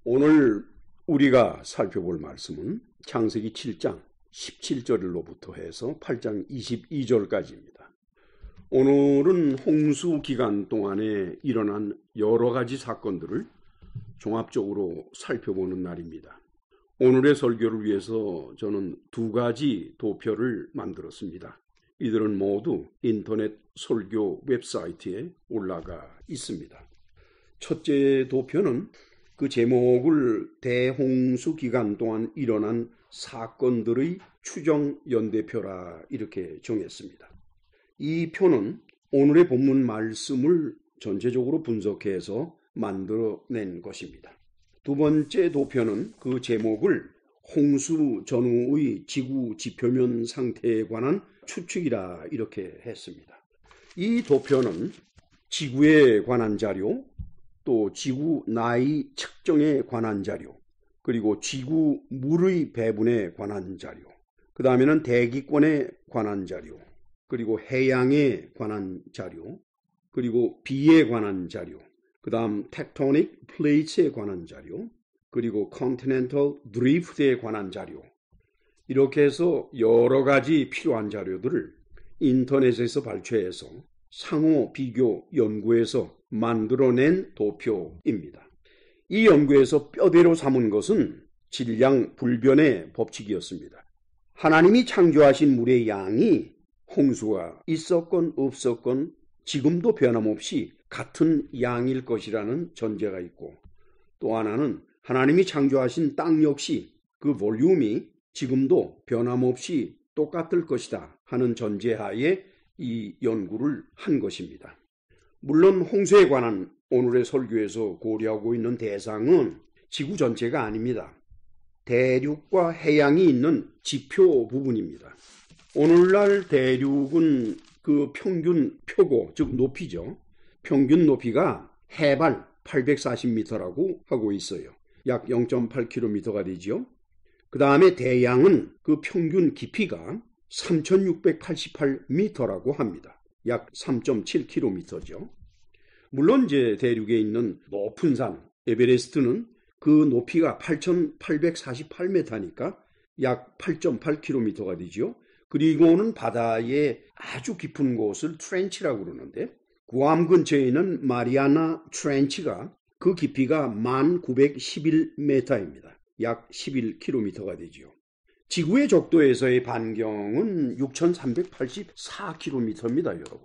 오늘 우리가 살펴볼 말씀은 창세기 7장 17절로부터 해서 8장 22절까지입니다. 오늘은 홍수 기간 동안에 일어난 여러 가지 사건들을 종합적으로 살펴보는 날입니다. 오늘의 설교를 위해서 저는 두 가지 도표를 만들었습니다. 이들은 모두 인터넷 설교 웹사이트에 올라가 있습니다. 첫째 도표는 그 제목을 대홍수 기간 동안 일어난 사건들의 추정 연대표라 이렇게 정했습니다. 이 표는 오늘의 본문 말씀을 전체적으로 분석해서 만들어낸 것입니다. 두 번째 도표는 그 제목을 홍수 전후의 지구 지표면 상태에 관한 추측이라 이렇게 했습니다. 이 도표는 지구에 관한 자료, 또 지구 나이 측정에 관한 자료, 그리고 지구 물의 배분에 관한 자료, 그 다음에는 대기권에 관한 자료, 그리고 해양에 관한 자료, 그리고 비에 관한 자료, 그 다음 텍토닉 플레이트에 관한 자료, 그리고 컨티넨털 드리프트에 관한 자료, 이렇게 해서 여러 가지 필요한 자료들을 인터넷에서 발췌해서 상호 비교 연구에서 만들어낸 도표입니다. 이 연구에서 뼈대로 삼은 것은 질량 불변의 법칙이었습니다. 하나님이 창조하신 물의 양이 홍수가 있었건 없었건 지금도 변함없이 같은 양일 것이라는 전제가 있고, 또 하나는 하나님이 창조하신 땅 역시 그 볼륨이 지금도 변함없이 똑같을 것이다 하는 전제하에 이 연구를 한 것입니다. 물론 홍수에 관한 오늘의 설교에서 고려하고 있는 대상은 지구 전체가 아닙니다. 대륙과 해양이 있는 지표 부분입니다. 오늘날 대륙은 그 평균 표고, 즉 높이죠. 평균 높이가 해발 840m라고 하고 있어요. 약 0.8km가 되죠. 그 다음에 대양은 그 평균 깊이가 3688m라고 합니다. 약 3.7km죠. 물론 이제 대륙에 있는 높은 산 에베레스트는 그 높이가 8848m니까 약 8.8km가 되죠. 그리고는 바다의 아주 깊은 곳을 트렌치라고 그러는데, 구암 근처에 있는 마리아나 트렌치가 그 깊이가 1911m입니다. 약 11km가 되죠. 지구의 적도에서의 반경은 6384km입니다, 여러분.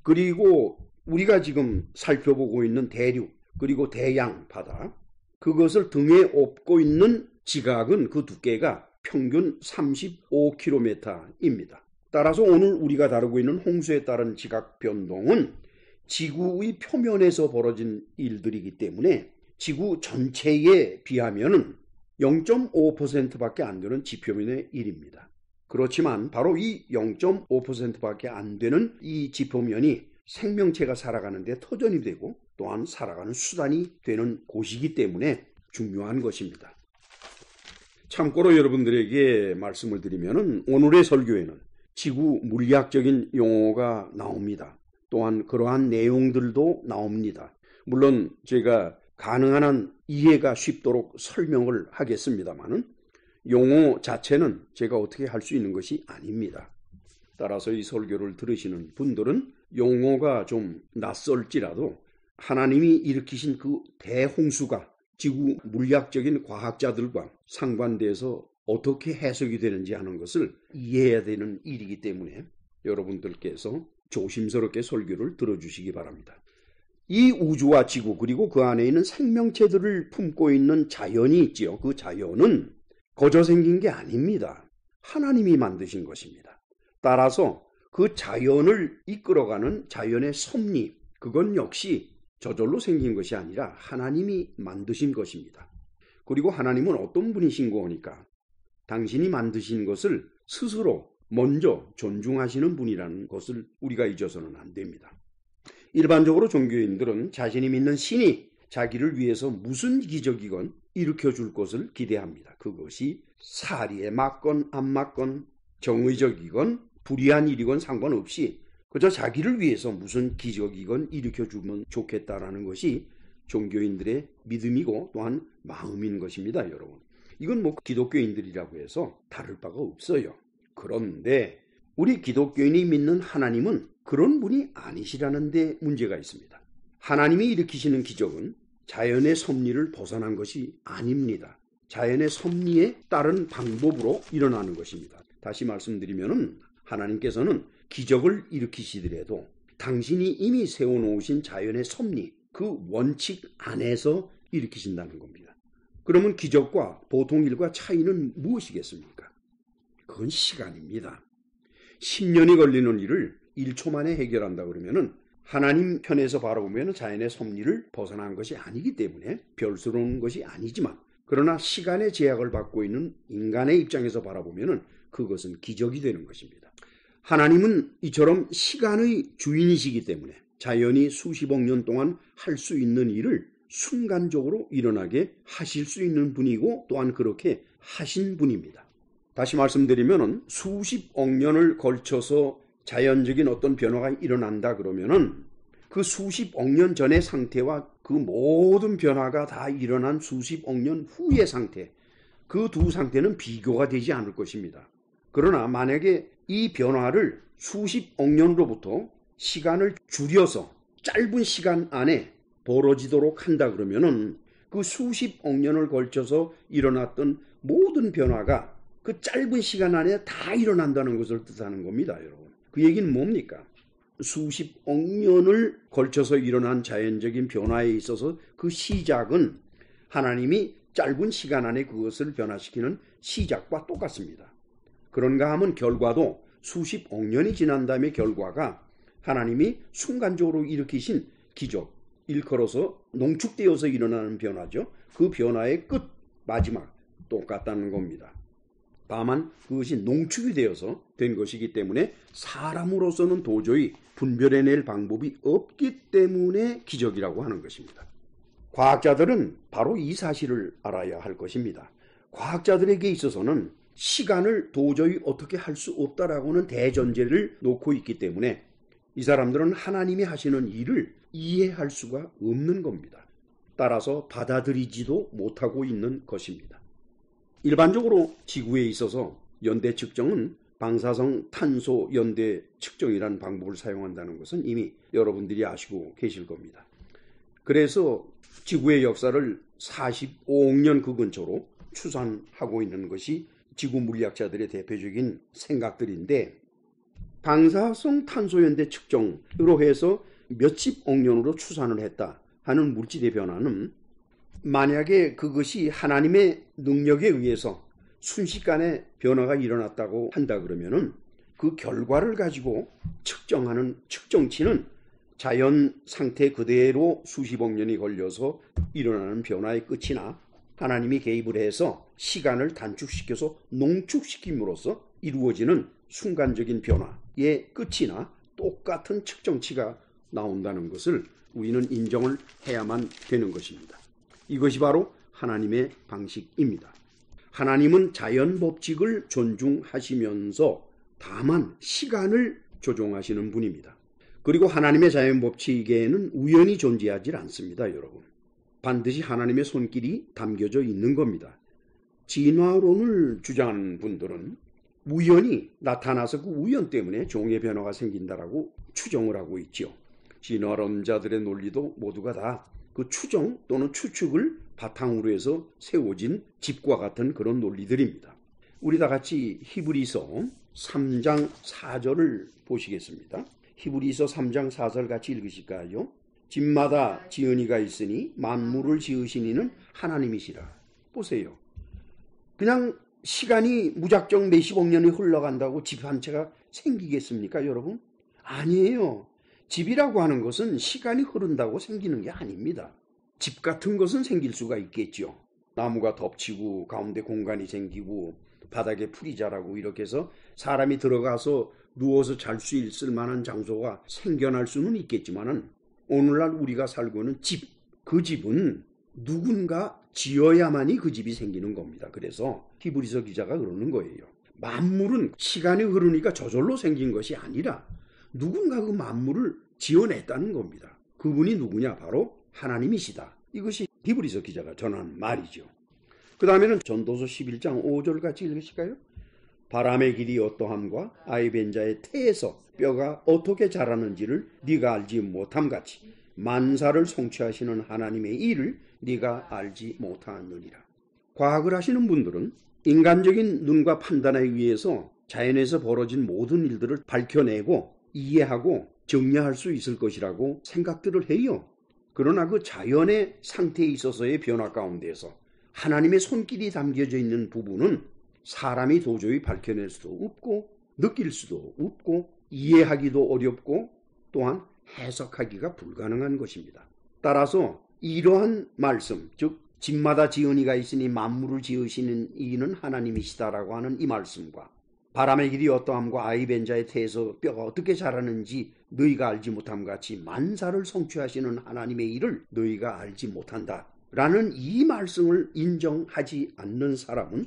그리고 우리가 지금 살펴보고 있는 대륙, 그리고 대양 바다, 그것을 등에 업고 있는 지각은 그 두께가 평균 35km입니다. 따라서 오늘 우리가 다루고 있는 홍수에 따른 지각 변동은 지구의 표면에서 벌어진 일들이기 때문에 지구 전체에 비하면 0.5%밖에 안 되는 지표면의 일입니다. 그렇지만 바로 이 0.5%밖에 안 되는 이 지표면이 생명체가 살아가는 데 터전이 되고 또한 살아가는 수단이 되는 곳이기 때문에 중요한 것입니다. 참고로 여러분들에게 말씀을 드리면 오늘의 설교에는 지구 물리학적인 용어가 나옵니다. 또한 그러한 내용들도 나옵니다. 물론 제가 가능한 한 이해가 쉽도록 설명을 하겠습니다만 용어 자체는 제가 어떻게 할 수 있는 것이 아닙니다. 따라서 이 설교를 들으시는 분들은 용어가 좀 낯설지라도 하나님이 일으키신 그 대홍수가 지구 물리학적인 과학자들과 상반돼서 어떻게 해석이 되는지 하는 것을 이해해야 되는 일이기 때문에 여러분들께서 조심스럽게 설교를 들어주시기 바랍니다. 이 우주와 지구 그리고 그 안에 있는 생명체들을 품고 있는 자연이 있지요. 그 자연은 거저 생긴 게 아닙니다. 하나님이 만드신 것입니다. 따라서 그 자연을 이끌어가는 자연의 섭리, 그건 역시 저절로 생긴 것이 아니라 하나님이 만드신 것입니다. 그리고 하나님은 어떤 분이신고 하니까 당신이 만드신 것을 스스로 먼저 존중하시는 분이라는 것을 우리가 잊어서는 안 됩니다. 일반적으로 종교인들은 자신이 믿는 신이 자기를 위해서 무슨 기적이건 일으켜줄 것을 기대합니다. 그것이 사리에 맞건 안 맞건 정의적이건 불의한 일이건 상관없이 그저 자기를 위해서 무슨 기적이건 일으켜주면 좋겠다라는 것이 종교인들의 믿음이고 또한 마음인 것입니다, 여러분. 이건 뭐 기독교인들이라고 해서 다를 바가 없어요. 그런데 우리 기독교인이 믿는 하나님은 그런 분이 아니시라는 데 문제가 있습니다. 하나님이 일으키시는 기적은 자연의 섭리를 벗어난 것이 아닙니다. 자연의 섭리에 따른 방법으로 일어나는 것입니다. 다시 말씀드리면은 하나님께서는 기적을 일으키시더라도 당신이 이미 세워놓으신 자연의 섭리, 그 원칙 안에서 일으키신다는 겁니다. 그러면 기적과 보통 일과 차이는 무엇이겠습니까? 그건 시간입니다. 10년이 걸리는 일을 1초 만에 해결한다 그러면은 하나님 편에서 바라보면 자연의 섭리를 벗어난 것이 아니기 때문에 별스러운 것이 아니지만, 그러나 시간의 제약을 받고 있는 인간의 입장에서 바라보면 그것은 기적이 되는 것입니다. 하나님은 이처럼 시간의 주인이시기 때문에 자연이 수십억 년 동안 할 수 있는 일을 순간적으로 일어나게 하실 수 있는 분이고 또한 그렇게 하신 분입니다. 다시 말씀드리면 수십억 년을 걸쳐서 자연적인 어떤 변화가 일어난다 그러면은 그 수십억 년 전의 상태와 그 모든 변화가 다 일어난 수십억 년 후의 상태, 그 두 상태는 비교가 되지 않을 것입니다. 그러나 만약에 이 변화를 수십억 년으로부터 시간을 줄여서 짧은 시간 안에 벌어지도록 한다 그러면은 그 수십억 년을 걸쳐서 일어났던 모든 변화가 그 짧은 시간 안에 다 일어난다는 것을 뜻하는 겁니다, 여러분. 그 얘기는 뭡니까? 수십억 년을 걸쳐서 일어난 자연적인 변화에 있어서 그 시작은 하나님이 짧은 시간 안에 그것을 변화시키는 시작과 똑같습니다. 그런가 하면 결과도 수십억 년이 지난 다음에 결과가 하나님이 순간적으로 일으키신 기적, 일컬어서 농축되어서 일어나는 변화죠. 그 변화의 끝, 마지막 똑같다는 겁니다. 다만 그것이 농축이 되어서 된 것이기 때문에 사람으로서는 도저히 분별해낼 방법이 없기 때문에 기적이라고 하는 것입니다. 과학자들은 바로 이 사실을 알아야 할 것입니다. 과학자들에게 있어서는 시간을 도저히 어떻게 할 수 없다라고는 대전제를 놓고 있기 때문에 이 사람들은 하나님이 하시는 일을 이해할 수가 없는 겁니다. 따라서 받아들이지도 못하고 있는 것입니다. 일반적으로 지구에 있어서 연대 측정은 방사성 탄소 연대 측정이라는 방법을 사용한다는 것은 이미 여러분들이 아시고 계실 겁니다. 그래서 지구의 역사를 45억 년 그 근처로 추산하고 있는 것이 지구 물리학자들의 대표적인 생각들인데, 방사성 탄소 연대 측정으로 해서 몇십억 년으로 추산을 했다 하는 물질의 변화는 만약에 그것이 하나님의 능력에 의해서 순식간에 변화가 일어났다고 한다 그러면은 그 결과를 가지고 측정하는 측정치는 자연 상태 그대로 수십억 년이 걸려서 일어나는 변화의 끝이나 하나님이 개입을 해서 시간을 단축시켜서 농축시킴으로써 이루어지는 순간적인 변화의 끝이나 똑같은 측정치가 나온다는 것을 우리는 인정을 해야만 되는 것입니다. 이것이 바로 하나님의 방식입니다. 하나님은 자연 법칙을 존중하시면서 다만 시간을 조종하시는 분입니다. 그리고 하나님의 자연 법칙에는 우연이 존재하지 않습니다, 여러분. 반드시 하나님의 손길이 담겨져 있는 겁니다. 진화론을 주장하는 분들은 우연이 나타나서 그 우연 때문에 종의 변화가 생긴다라고 추정을 하고 있죠. 진화론자들의 논리도 모두가 다 그 추정 또는 추측을 바탕으로 해서 세워진 집과 같은 그런 논리들입니다. 우리 다 같이 히브리서 3장 4절을 보시겠습니다. 히브리서 3장 4절 같이 읽으실까요? 집마다 지은이가 있으니 만물을 지으신 이는 하나님이시라. 보세요. 그냥 시간이 무작정 몇십억 년이 흘러간다고 집 한 채가 생기겠습니까, 여러분? 아니에요. 집이라고 하는 것은 시간이 흐른다고 생기는 게 아닙니다. 집 같은 것은 생길 수가 있겠죠. 나무가 덮치고 가운데 공간이 생기고 바닥에 풀이 자라고 이렇게 해서 사람이 들어가서 누워서 잘 수 있을 만한 장소가 생겨날 수는 있겠지만은 오늘날 우리가 살고 있는 집, 그 집은 누군가 지어야만이 그 집이 생기는 겁니다. 그래서 히브리서 기자가 그러는 거예요. 만물은 시간이 흐르니까 저절로 생긴 것이 아니라 누군가 그 만물을 지어냈다는 겁니다. 그분이 누구냐? 바로 하나님이시다. 이것이 히브리서 기자가 전한 말이죠. 그 다음에는 전도서 11장 5절 같이 읽으실까요? 바람의 길이 어떠함과 아이벤자의 태에서 뼈가 어떻게 자라는지를 네가 알지 못함같이 만사를 성취하시는 하나님의 일을 네가 알지 못하느니라. 과학을 하시는 분들은 인간적인 눈과 판단에 의해서 자연에서 벌어진 모든 일들을 밝혀내고 이해하고 정리할 수 있을 것이라고 생각들을 해요. 그러나 그 자연의 상태에 있어서의 변화 가운데서 하나님의 손길이 담겨져 있는 부분은 사람이 도저히 밝혀낼 수도 없고 느낄 수도 없고 이해하기도 어렵고 또한 해석하기가 불가능한 것입니다. 따라서 이러한 말씀, 즉 집마다 지은이가 있으니 만물을 지으시는 이는 하나님이시다라고 하는 이 말씀과 바람의 길이 어떠함과 아이벤자의 태에서 뼈가 어떻게 자라는지 너희가 알지 못함 같이 만사를 성취하시는 하나님의 일을 너희가 알지 못한다 라는 이 말씀을 인정하지 않는 사람은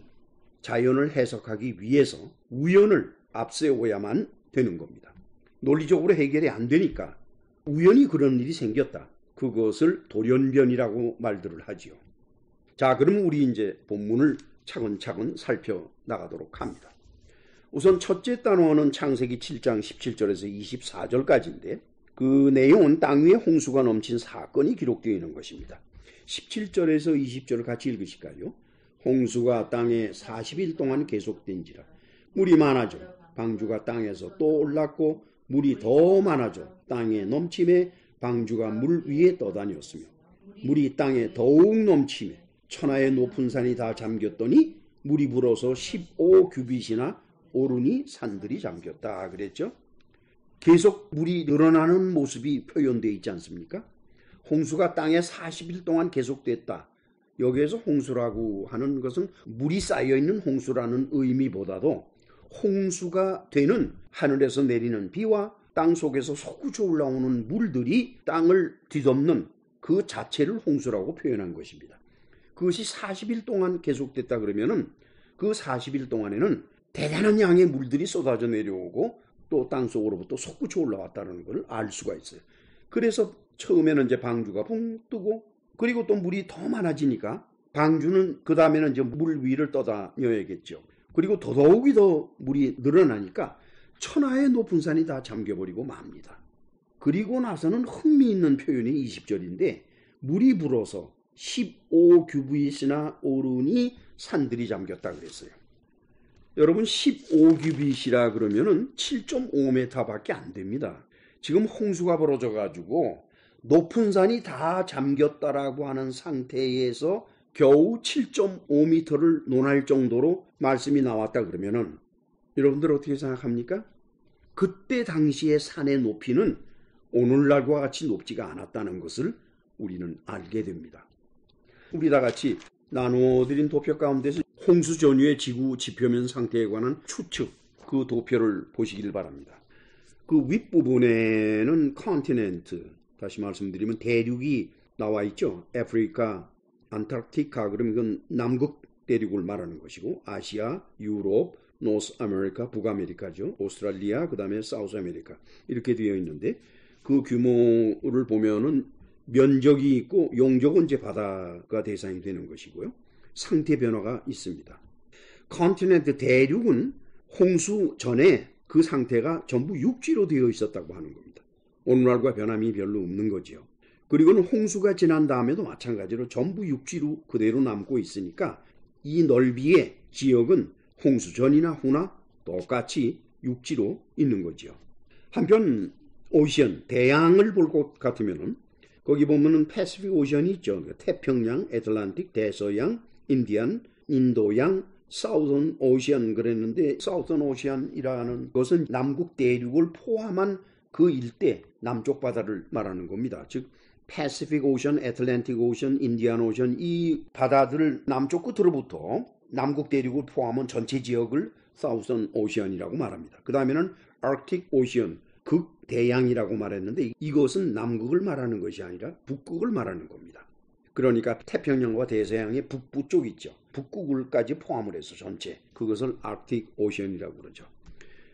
자연을 해석하기 위해서 우연을 앞세워야만 되는 겁니다. 논리적으로 해결이 안 되니까 우연히 그런 일이 생겼다. 그것을 돌연변이라고 말들을 하지요. 자, 그럼 우리 이제 본문을 차근차근 살펴나가도록 합니다. 우선 첫째 단원은 창세기 7장 17절에서 24절까지인데 그 내용은 땅 위에 홍수가 넘친 사건이 기록되어 있는 것입니다. 17절에서 20절을 같이 읽으실까요? 홍수가 땅에 40일 동안 계속된지라 물이 많아져 방주가 땅에서 또 올랐고 물이 더 많아져 땅에 넘침에 방주가 물 위에 떠다녔으며 물이 땅에 더욱 넘침에 천하의 높은 산이 다 잠겼더니 물이 불어서 15규빗이나 오르니 산들이 잠겼다 그랬죠. 계속 물이 늘어나는 모습이 표현되어 있지 않습니까? 홍수가 땅에 40일 동안 계속됐다. 여기에서 홍수라고 하는 것은 물이 쌓여있는 홍수라는 의미보다도 홍수가 되는 하늘에서 내리는 비와 땅 속에서 솟구쳐 올라오는 물들이 땅을 뒤덮는 그 자체를 홍수라고 표현한 것입니다. 그것이 40일 동안 계속됐다 그러면은 그 40일 동안에는 대단한 양의 물들이 쏟아져 내려오고 또 땅 속으로부터 솟구쳐 올라왔다는 걸 알 수가 있어요. 그래서 처음에는 이제 방주가 붕 뜨고 그리고 또 물이 더 많아지니까 방주는 그 다음에는 이제 물 위를 떠다녀야겠죠. 그리고 더더욱이 더 물이 늘어나니까 천하의 높은 산이 다 잠겨버리고 맙니다. 그리고 나서는 흥미있는 표현이 20절인데 물이 불어서 15규빗이나 오르니 산들이 잠겼다 그랬어요. 여러분 15규빗이라 그러면은 7.5m밖에 안 됩니다. 지금 홍수가 벌어져 가지고 높은 산이 다 잠겼다라고 하는 상태에서 겨우 7.5m를 논할 정도로 말씀이 나왔다 그러면은 여러분들 어떻게 생각합니까? 그때 당시의 산의 높이는 오늘날과 같이 높지가 않았다는 것을 우리는 알게 됩니다. 우리 다 같이 나누어드린 도표 가운데서 홍수 전후의 지구 지표면 상태에 관한 추측, 그 도표를 보시길 바랍니다. 그 윗부분에는 컨티넨트, 다시 말씀드리면 대륙이 나와 있죠. 아프리카, 안타르티카, 그러면 이건 남극 대륙을 말하는 것이고 아시아, 유럽, 노스 아메리카, 북아메리카죠. 오스트랄리아, 그 다음에 사우스 아메리카 이렇게 되어 있는데 그 규모를 보면은 면적이 있고 용적은 이제 바다가 대상이 되는 것이고요. 상태 변화가 있습니다. 컨티넨트 대륙은 홍수 전에 그 상태가 전부 육지로 되어 있었다고 하는 겁니다. 오늘날과 변함이 별로 없는 거죠. 그리고는 홍수가 지난 다음에도 마찬가지로 전부 육지로 그대로 남고 있으니까 이 넓이의 지역은 홍수 전이나 후나 똑같이 육지로 있는 거죠. 한편 오션, 대양을 볼 것 같으면은 거기 보면은 패시픽 오션이 있죠. 태평양, 애틀란틱, 대서양, 인디안, 인도양, 사우선 오션 그랬는데 사우선 오션이라는 것은 남극 대륙을 포함한 그 일대 남쪽 바다를 말하는 겁니다. 즉 패시픽 오션, 애틀랜틱 오션, 인디안 오션 이 바다들 남쪽 끝으로부터 남극 대륙을 포함한 전체 지역을 사우선 오션이라고 말합니다. 그 다음에는 아크틱 오션, 극대양이라고 말했는데 이것은 남극을 말하는 것이 아니라 북극을 말하는 겁니다. 그러니까 태평양과 대서양의 북부 쪽 있죠. 북극을까지 포함을 해서 전체 그것을 아크틱 오션이라고 그러죠.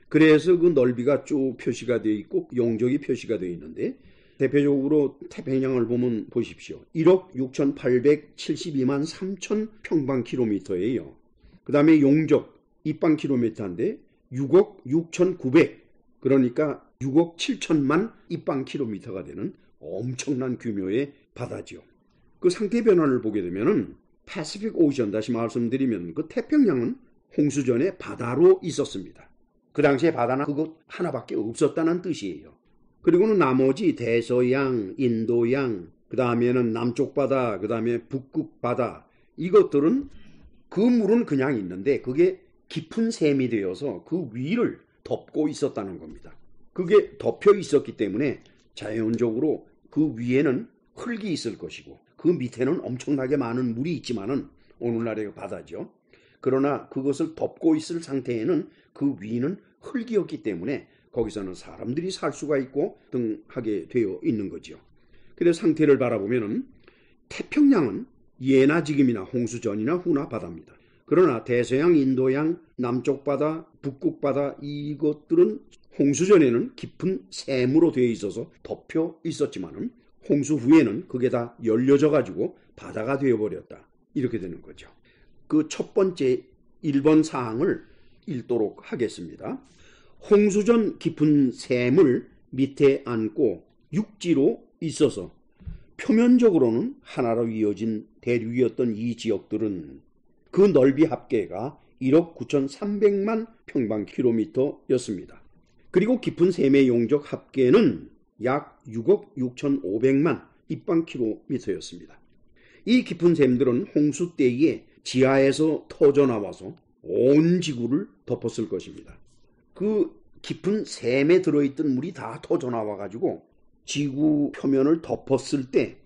그래서 그 넓이가 쭉 표시가 되어 있고 용적이 표시가 되어 있는데 대표적으로 태평양을 보면 보십시오. 1억 6,872만 3천 평방킬로미터예요. 그 다음에 용적 입방킬로미터인데 6억 6,900, 그러니까 6억 7천만 입방킬로미터가 되는 엄청난 규모의 바다죠. 그 상태 변화를 보게 되면은 패시픽 오션, 다시 말씀드리면 그 태평양은 홍수 전에 바다로 있었습니다. 그 당시에 바다는 그것 하나밖에 없었다는 뜻이에요. 그리고는 나머지 대서양, 인도양, 그 다음에는 남쪽 바다, 그 다음에 북극 바다, 이것들은 그 물은 그냥 있는데 그게 깊은 샘이 되어서 그 위를 덮고 있었다는 겁니다. 그게 덮여 있었기 때문에 자연적으로 그 위에는 흙이 있을 것이고 그 밑에는 엄청나게 많은 물이 있지만은 오늘날의 바다죠. 그러나 그것을 덮고 있을 상태에는 그 위는 흙이었기 때문에 거기서는 사람들이 살 수가 있고 등하게 되어 있는 거죠. 그래서 상태를 바라보면은 태평양은 예나 지금이나 홍수 전이나 후나 바다입니다. 그러나 대서양, 인도양, 남쪽 바다, 북극 바다, 이것들은 홍수 전에는 깊은 샘으로 되어 있어서 덮여 있었지만은 홍수 후에는 그게 다 열려져 가지고 바다가 되어버렸다, 이렇게 되는 거죠. 그 첫 번째 1번 사항을 읽도록 하겠습니다. 홍수 전 깊은 샘을 밑에 안고 육지로 있어서 표면적으로는 하나로 이어진 대륙이었던 이 지역들은 그 넓이 합계가 1억 9,300만 평방킬로미터였습니다. 그리고 깊은 샘의 용적 합계는 약 6억 6,500만 입방킬로미터였습니다. 이 깊은 샘들은 홍수 때에 지하에서 터져나와서 온 지구를 덮었을 것입니다. 그 깊은 샘에 들어있던 물이 다 터져나와가지고 지구 표면을 덮었을 때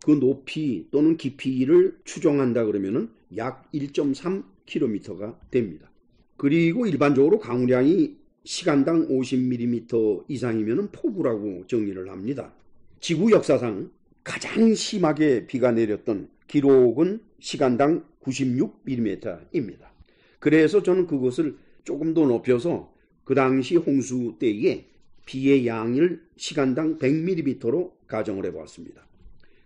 그 높이 또는 깊이를 추정한다 그러면은 약 1.3km가 됩니다. 그리고 일반적으로 강우량이 시간당 50mm 이상이면 폭우라고 정의를 합니다. 지구 역사상 가장 심하게 비가 내렸던 기록은 시간당 96mm입니다. 그래서 저는 그것을 조금 더 높여서 그 당시 홍수 때에 비의 양을 시간당 100mm로 가정을 해보았습니다.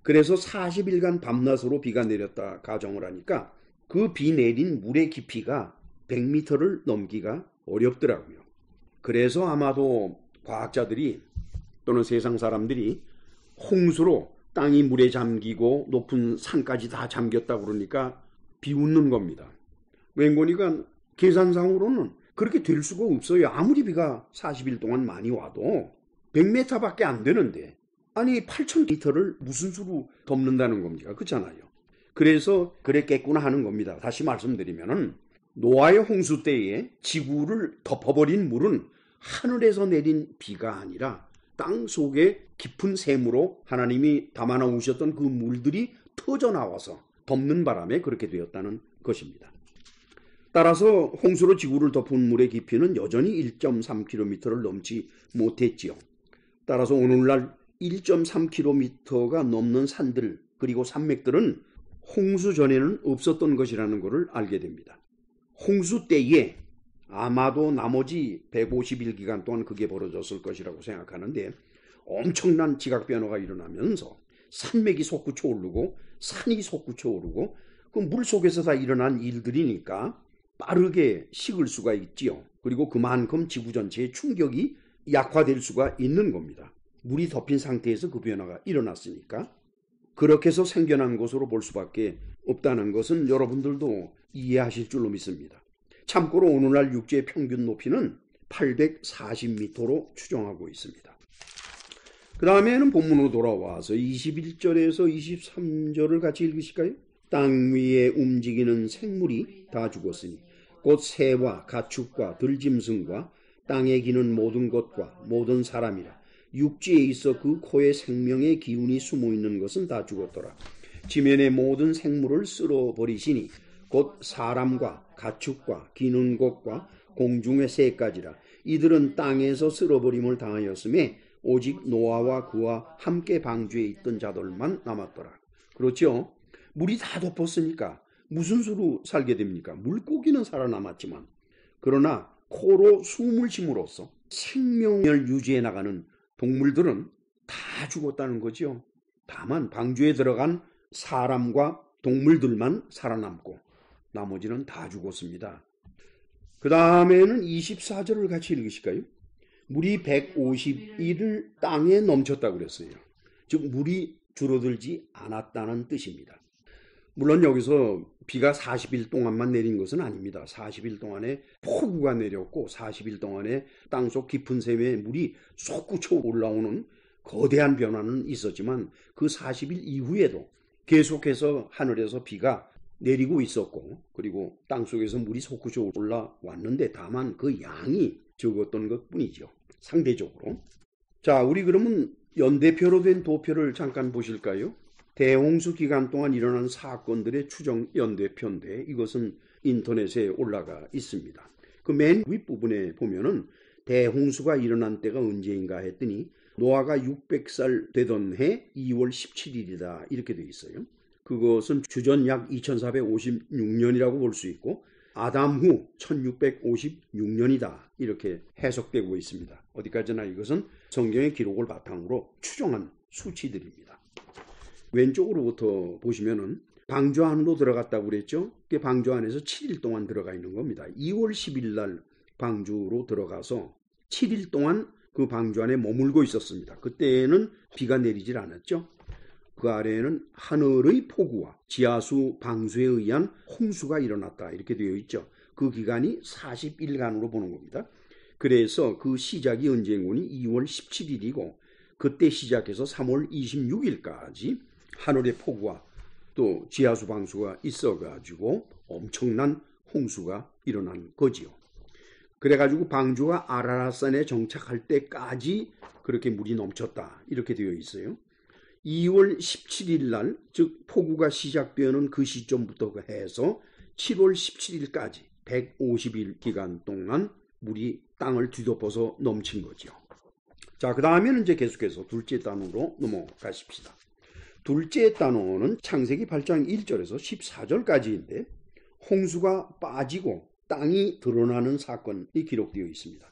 그래서 40일간 밤낮으로 비가 내렸다 가정을 하니까 그 비 내린 물의 깊이가 100m를 넘기가 어렵더라고요. 그래서 아마도 과학자들이 또는 세상 사람들이 홍수로 땅이 물에 잠기고 높은 산까지 다 잠겼다 그러니까 비웃는 겁니다. 웬거니까 계산상으로는 그렇게 될 수가 없어요. 아무리 비가 40일 동안 많이 와도 100m밖에 안 되는데, 아니 8,000m를 무슨 수로 덮는다는 겁니까? 그렇잖아요. 그래서 그랬겠구나 하는 겁니다. 다시 말씀드리면은 노아의 홍수 때에 지구를 덮어버린 물은 하늘에서 내린 비가 아니라 땅 속에 깊은 샘으로 하나님이 담아 놓으셨던 그 물들이 터져나와서 덮는 바람에 그렇게 되었다는 것입니다. 따라서 홍수로 지구를 덮은 물의 깊이는 여전히 1.3km를 넘지 못했지요. 따라서 오늘날 1.3km가 넘는 산들 그리고 산맥들은 홍수 전에는 없었던 것이라는 것을 알게 됩니다. 홍수 때에 아마도 나머지 150일 기간 동안 그게 벌어졌을 것이라고 생각하는데 엄청난 지각 변화가 일어나면서 산맥이 솟구쳐 오르고 산이 솟구쳐 오르고 그 물 속에서 다 일어난 일들이니까 빠르게 식을 수가 있지요. 그리고 그만큼 지구 전체의 충격이 약화될 수가 있는 겁니다. 물이 덮인 상태에서 그 변화가 일어났으니까 그렇게 해서 생겨난 것으로 볼 수밖에 없다는 것은 여러분들도 이해하실 줄로 믿습니다. 참고로 오늘날 육지의 평균 높이는 840m로 추정하고 있습니다. 그 다음에는 본문으로 돌아와서 21절에서 23절을 같이 읽으실까요? 땅 위에 움직이는 생물이 다 죽었으니 곧 새와 가축과 들짐승과 땅에 기는 모든 것과 모든 사람이라 육지에 있어 그 코에 생명의 기운이 숨어있는 것은 다 죽었더라. 지면의 모든 생물을 쓸어버리시니 곧 사람과 가축과 기는 것과 공중의 새까지라. 이들은 땅에서 쓸어버림을 당하였음에 오직 노아와 그와 함께 방주에 있던 자들만 남았더라. 그렇죠? 물이 다 덮었으니까 무슨 수로 살게 됩니까? 물고기는 살아남았지만, 그러나 코로 숨을 쉼으로써 생명을 유지해 나가는 동물들은 다 다 죽었다는 거죠. 다만 방주에 들어간 사람과 동물들만 살아남고 나머지는 다 죽었습니다. 그 다음에는 24절을 같이 읽으실까요? 물이 150일을 땅에 넘쳤다고 그랬어요. 즉 물이 줄어들지 않았다는 뜻입니다. 물론 여기서 비가 40일 동안만 내린 것은 아닙니다. 40일 동안에 폭우가 내렸고 40일 동안에 땅속 깊은 샘에 물이 솟구쳐 올라오는 거대한 변화는 있었지만 그 40일 이후에도 계속해서 하늘에서 비가 내리고 있었고 그리고 땅속에서 물이 솟구쳐 올라왔는데 다만 그 양이 적었던 것뿐이죠. 상대적으로. 자, 우리 그러면 연대표로 된 도표를 잠깐 보실까요? 대홍수 기간 동안 일어난 사건들의 추정 연대표인데 이것은 인터넷에 올라가 있습니다. 그 맨 윗부분에 보면은 대홍수가 일어난 때가 언제인가 했더니 노아가 600살 되던 해 2월 17일이다 이렇게 되어 있어요. 그것은 주전 약 2456년이라고 볼 수 있고 아담 후 1656년이다 이렇게 해석되고 있습니다. 어디까지나 이것은 성경의 기록을 바탕으로 추정한 수치들입니다. 왼쪽으로부터 보시면은 방주 안으로 들어갔다고 그랬죠. 그 방주 안에서 7일 동안 들어가 있는 겁니다. 2월 10일 날 방주로 들어가서 7일 동안 그 방주 안에 머물고 있었습니다. 그때는 비가 내리질 않았죠. 그 아래에는 하늘의 폭우와 지하수 방수에 의한 홍수가 일어났다 이렇게 되어 있죠. 그 기간이 40일간으로 보는 겁니다. 그래서 그 시작이 언제인고니 2월 17일이고 그때 시작해서 3월 26일까지 하늘의 폭우와 또 지하수 방수가 있어가지고 엄청난 홍수가 일어난 거지요. 그래가지고 방주가 아라랏산에 정착할 때까지 그렇게 물이 넘쳤다 이렇게 되어 있어요. 2월 17일 날, 즉 폭우가 시작되는 그 시점부터 해서 7월 17일까지 150일 기간 동안 물이 땅을 뒤덮어서 넘친 거죠. 자, 그 다음에는 이제 계속해서 둘째 단어로 넘어가십시다. 둘째 단어는 창세기 8장 1절에서 14절까지인데 홍수가 빠지고 땅이 드러나는 사건이 기록되어 있습니다.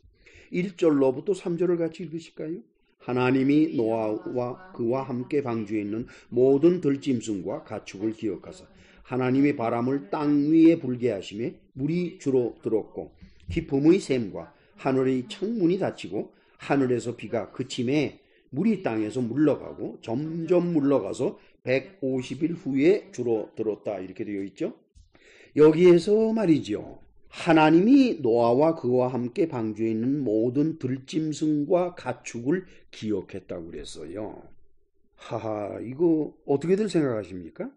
1절로부터 3절을 같이 읽으실까요? 하나님이 노아와 그와 함께 방주에 있는 모든 들짐승과 가축을 기억하사 하나님의 바람을 땅 위에 불게 하심에 물이 줄어들었고 깊음의 샘과 하늘의 창문이 닫히고 하늘에서 비가 그침에 물이 땅에서 물러가고 점점 물러가서 150일 후에 줄어들었다 이렇게 되어 있죠. 여기에서 말이죠. 하나님이 노아와 그와 함께 방주에 있는 모든 들짐승과 가축을 기억했다고 그랬어요. 하하, 이거 어떻게들 생각하십니까?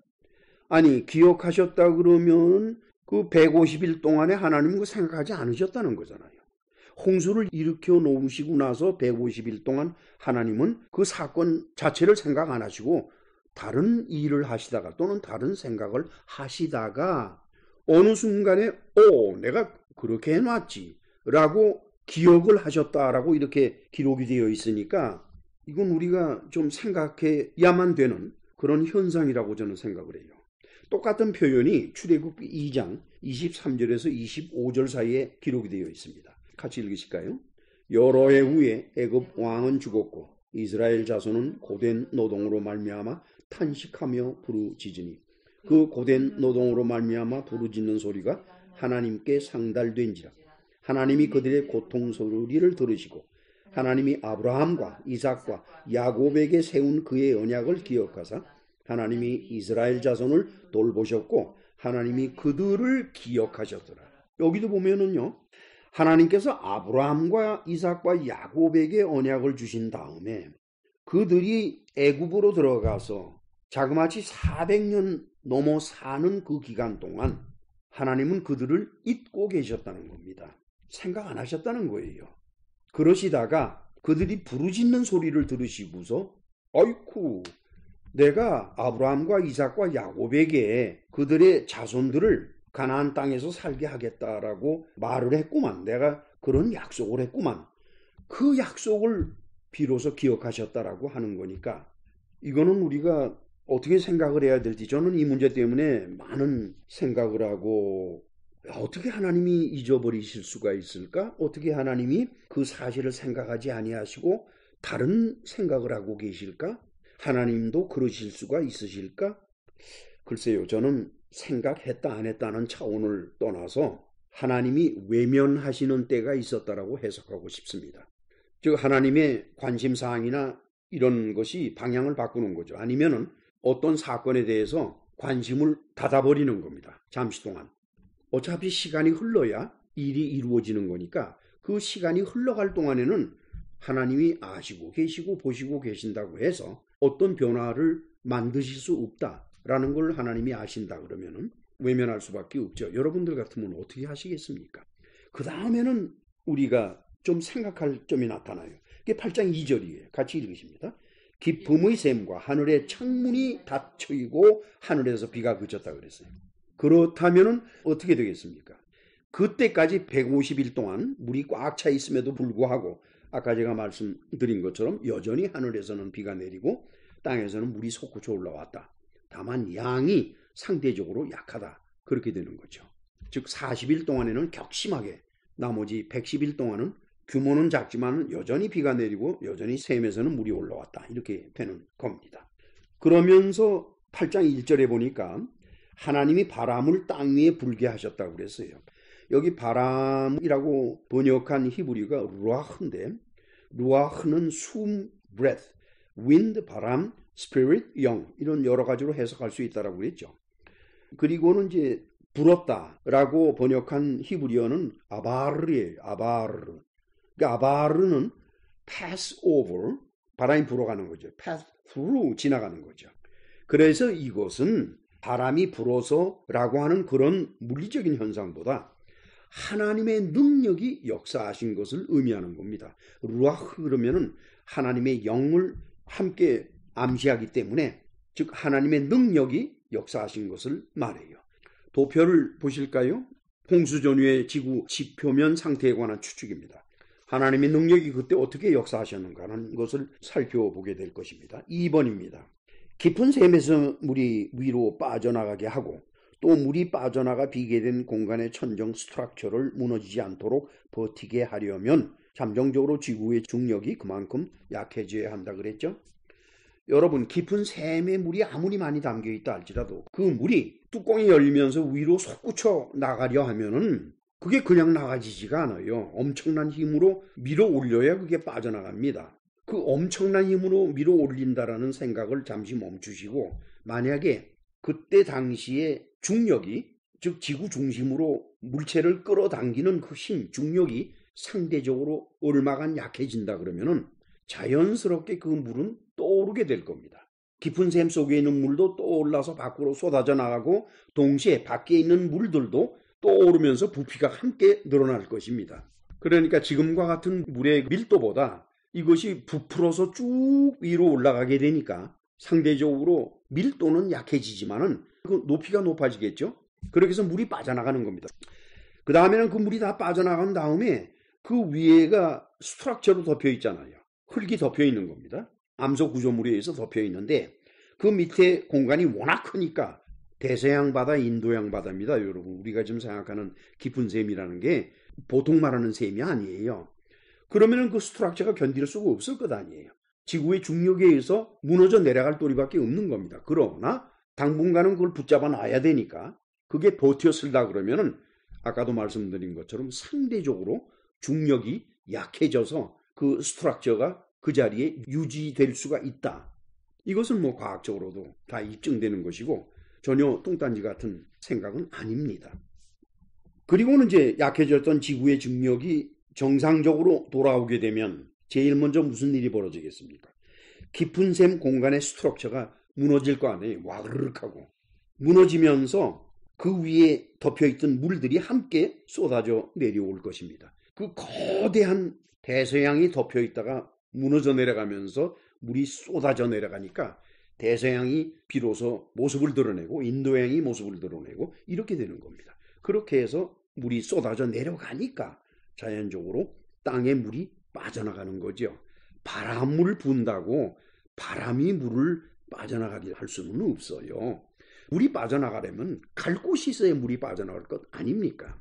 아니, 기억하셨다 그러면 그 150일 동안에 하나님은 그 생각하지 않으셨다는 거잖아요. 홍수를 일으켜 놓으시고 나서 150일 동안 하나님은 그 사건 자체를 생각 안 하시고 다른 일을 하시다가 또는 다른 생각을 하시다가 어느 순간에 내가 그렇게 해놨지 라고 기억을 하셨다라고 이렇게 기록이 되어 있으니까 이건 우리가 좀 생각해야만 되는 그런 현상이라고 저는 생각을 해요. 똑같은 표현이 출애굽기 2장 23절에서 25절 사이에 기록이 되어 있습니다. 같이 읽으실까요? 여러 해 후에 애굽 왕은 죽었고 이스라엘 자손은 고된 노동으로 말미암아 탄식하며 부르짖으니 그 고된 노동으로 말미암아 부르짖는 소리가 하나님께 상달된지라. 하나님이 그들의 고통 소리를 들으시고 하나님이 아브라함과 이삭과 야곱에게 세운 그의 언약을 기억하사 하나님이 이스라엘 자손을 돌보셨고 하나님이 그들을 기억하셨더라. 여기도 보면은요. 하나님께서 아브라함과 이삭과 야곱에게 언약을 주신 다음에 그들이 애굽으로 들어가서 자그마치 400년 넘어 사는 그 기간 동안 하나님은 그들을 잊고 계셨다는 겁니다. 생각 안 하셨다는 거예요. 그러시다가 그들이 부르짖는 소리를 들으시고서 아이쿠 내가 아브라함과 이삭과 야곱에게 그들의 자손들을 가나안 땅에서 살게 하겠다라고 말을 했구만. 내가 그런 약속을 했구만. 그 약속을 비로소 기억하셨다라고 하는 거니까 이거는 우리가 어떻게 생각을 해야 될지 저는 이 문제 때문에 많은 생각을 하고 어떻게 하나님이 잊어버리실 수가 있을까? 어떻게 하나님이 그 사실을 생각하지 아니하시고 다른 생각을 하고 계실까? 하나님도 그러실 수가 있으실까? 글쎄요, 저는 생각했다 안 했다는 차원을 떠나서 하나님이 외면하시는 때가 있었다라고 해석하고 싶습니다. 즉 하나님의 관심사항이나 이런 것이 방향을 바꾸는 거죠. 아니면은 어떤 사건에 대해서 관심을 닫아버리는 겁니다. 잠시 동안. 어차피 시간이 흘러야 일이 이루어지는 거니까 그 시간이 흘러갈 동안에는 하나님이 아시고 계시고 보시고 계신다고 해서 어떤 변화를 만드실 수 없다라는 걸 하나님이 아신다 그러면은 외면할 수밖에 없죠. 여러분들 같으면 어떻게 하시겠습니까? 그 다음에는 우리가 좀 생각할 점이 나타나요. 이게 8장 2절이에요. 같이 읽으십니다. 기쁨의 샘과 하늘의 창문이 닫혀있고 하늘에서 비가 그쳤다 그랬어요. 그렇다면 어떻게 되겠습니까? 그때까지 150일 동안 물이 꽉 차 있음에도 불구하고 아까 제가 말씀드린 것처럼 여전히 하늘에서는 비가 내리고 땅에서는 물이 솟구쳐 올라왔다. 다만 양이 상대적으로 약하다. 그렇게 되는 거죠. 즉 40일 동안에는 격심하게, 나머지 110일 동안은 규모는 작지만 여전히 비가 내리고 여전히 샘에서는 물이 올라왔다. 이렇게 되는 겁니다. 그러면서 8장 1절에 보니까 하나님이 바람을 땅 위에 불게 하셨다고 그랬어요. 여기 바람이라고 번역한 히브리가 루아흐인데, 루아흐는 숨, breath, wind, 바람, spirit, 영, 이런 여러 가지로 해석할 수 있다라고 그랬죠. 그리고는 이제 불었다라고 번역한 히브리어는 아바르예요. 아바르. 그러니까 아바르는 pass over, 바람이 불어가는 거죠. pass through, 지나가는 거죠. 그래서 이것은 바람이 불어서라고 하는 그런 물리적인 현상보다 하나님의 능력이 역사하신 것을 의미하는 겁니다. 루아흐 그러면은 하나님의 영을 함께 암시하기 때문에, 즉 하나님의 능력이 역사하신 것을 말해요. 도표를 보실까요? 홍수 전후의 지구 지표면 상태에 관한 추측입니다. 하나님의 능력이 그때 어떻게 역사하셨는가 하는 것을 살펴보게 될 것입니다. 2번입니다. 깊은 샘에서 물이 위로 빠져나가게 하고 또 물이 빠져나가 비게 된 공간의 천정 스트럭처를 무너지지 않도록 버티게 하려면 잠정적으로 지구의 중력이 그만큼 약해져야 한다 그랬죠. 여러분, 깊은 샘에 물이 아무리 많이 담겨 있다 할지라도 그 물이 뚜껑이 열리면서 위로 솟구쳐 나가려 하면은 그게 그냥 나가지지가 않아요. 엄청난 힘으로 밀어 올려야 그게 빠져나갑니다. 그 엄청난 힘으로 밀어 올린다라는 생각을 잠시 멈추시고, 만약에 그때 당시에 중력이, 즉 지구 중심으로 물체를 끌어당기는 그 힘, 중력이 상대적으로 얼마간 약해진다 그러면은 자연스럽게 그 물은 떠오르게 될 겁니다. 깊은 샘 속에 있는 물도 떠올라서 밖으로 쏟아져 나가고 동시에 밖에 있는 물들도 떠오르면서 부피가 함께 늘어날 것입니다. 그러니까 지금과 같은 물의 밀도보다 이것이 부풀어서 쭉 위로 올라가게 되니까 상대적으로 밀도는 약해지지만은 그 높이가 높아지겠죠. 그렇게 해서 물이 빠져나가는 겁니다. 그 다음에는 그 물이 다 빠져나간 다음에 그 위에가 스트럭처로 덮여 있잖아요. 흙이 덮여 있는 겁니다. 암소 구조물에 의해서 덮여 있는데 그 밑에 공간이 워낙 크니까 대서양 바다, 인도양 바다입니다. 여러분, 우리가 지금 생각하는 깊은 샘이라는 게 보통 말하는 샘이 아니에요. 그러면은 그 스트럭처가 견딜 수가 없을 것 아니에요. 지구의 중력에 의해서 무너져 내려갈 도리밖에 없는 겁니다. 그러나 당분간은 그걸 붙잡아 놔야 되니까 그게 버텨 쓸다 그러면은 아까도 말씀드린 것처럼 상대적으로 중력이 약해져서 그 스트럭처가 그 자리에 유지될 수가 있다. 이것은 뭐 과학적으로도 다 입증되는 것이고 전혀 뚱딴지 같은 생각은 아닙니다. 그리고는 이제 약해졌던 지구의 중력이 정상적으로 돌아오게 되면 제일 먼저 무슨 일이 벌어지겠습니까? 깊은 샘 공간의 스트럭처가 무너질 거 아니에요. 와르륵 하고 무너지면서 그 위에 덮여있던 물들이 함께 쏟아져 내려올 것입니다. 그 거대한 대서양이 덮여있다가 무너져 내려가면서 물이 쏟아져 내려가니까 대서양이 비로소 모습을 드러내고 인도양이 모습을 드러내고 이렇게 되는 겁니다. 그렇게 해서 물이 쏟아져 내려가니까 자연적으로 땅에 물이 빠져나가는 거죠. 바람을 분다고 바람이 물을 빠져나가게 할 수는 없어요. 물이 빠져나가려면 갈 곳이 있어야 물이 빠져나갈 것 아닙니까?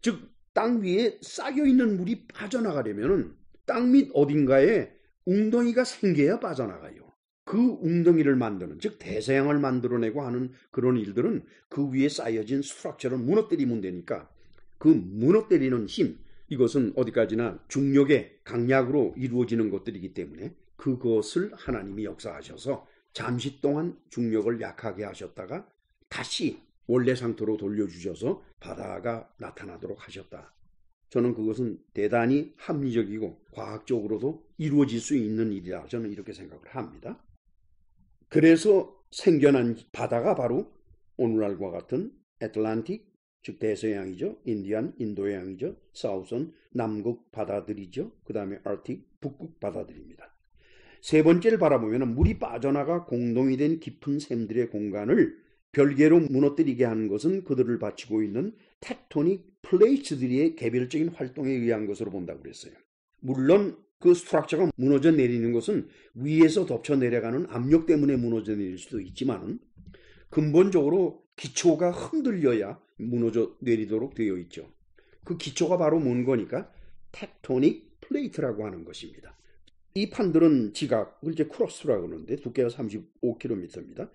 즉 땅 위에 쌓여 있는 물이 빠져나가려면 땅 밑 어딘가에 웅덩이가 생겨야 빠져나가요. 그 웅덩이를 만드는, 즉 대서양을 만들어내고 하는 그런 일들은 그 위에 쌓여진 스트럭처를 무너뜨리면 되니까 그 무너뜨리는 힘, 이것은 어디까지나 중력의 강약으로 이루어지는 것들이기 때문에 그것을 하나님이 역사하셔서 잠시 동안 중력을 약하게 하셨다가 다시 원래 상태로 돌려주셔서 바다가 나타나도록 하셨다. 저는 그것은 대단히 합리적이고 과학적으로도 이루어질 수 있는 일이라 저는 이렇게 생각을 합니다. 그래서 생겨난 바다가 바로 오늘날과 같은 애틀란틱, 즉 대서양이죠. 인디안, 인도양이죠. 사우선, 남극 바다들이죠. 그 다음에 아르틱, 북극 바다들입니다. 세 번째를 바라보면 물이 빠져나가 공동이 된 깊은 샘들의 공간을 별개로 무너뜨리게 하는 것은 그들을 받치고 있는 텍토닉 플레이트들의 개별적인 활동에 의한 것으로 본다고 그랬어요. 물론 그 스트럭처가 무너져 내리는 것은 위에서 덮쳐 내려가는 압력 때문에 무너져 내릴 수도 있지만 근본적으로 기초가 흔들려야 무너져 내리도록 되어 있죠. 그 기초가 바로 뭔 거니까 텍토닉 플레이트라고 하는 것입니다. 이 판들은 지각을 이제 크러스트라고 하는데 두께가 35km입니다.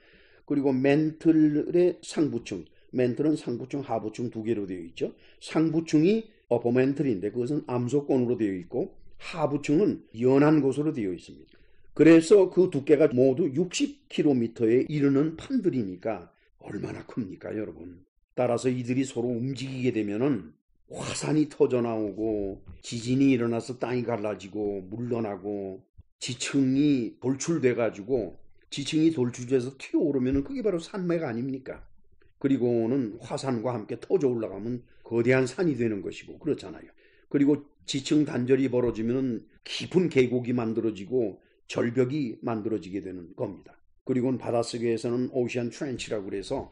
그리고 멘틀의 상부층, 멘틀은 상부층, 하부층 두 개로 되어 있죠. 상부층이 어퍼 멘틀인데 그것은 암소권으로 되어 있고 하부층은 연한 곳으로 되어 있습니다. 그래서 그 두께가 모두 60km에 이르는 판들이니까 얼마나 큽니까, 여러분? 따라서 이들이 서로 움직이게 되면은 화산이 터져 나오고 지진이 일어나서 땅이 갈라지고 물러나고 지층이 돌출돼 가지고 지층이 돌출돼서 튀어오르면 그게 바로 산맥 아닙니까? 그리고는 화산과 함께 터져 올라가면 거대한 산이 되는 것이고 그렇잖아요. 그리고 지층 단절이 벌어지면 깊은 계곡이 만들어지고 절벽이 만들어지게 되는 겁니다. 그리고는 바닷속에서는 오션 트렌치라고 그래서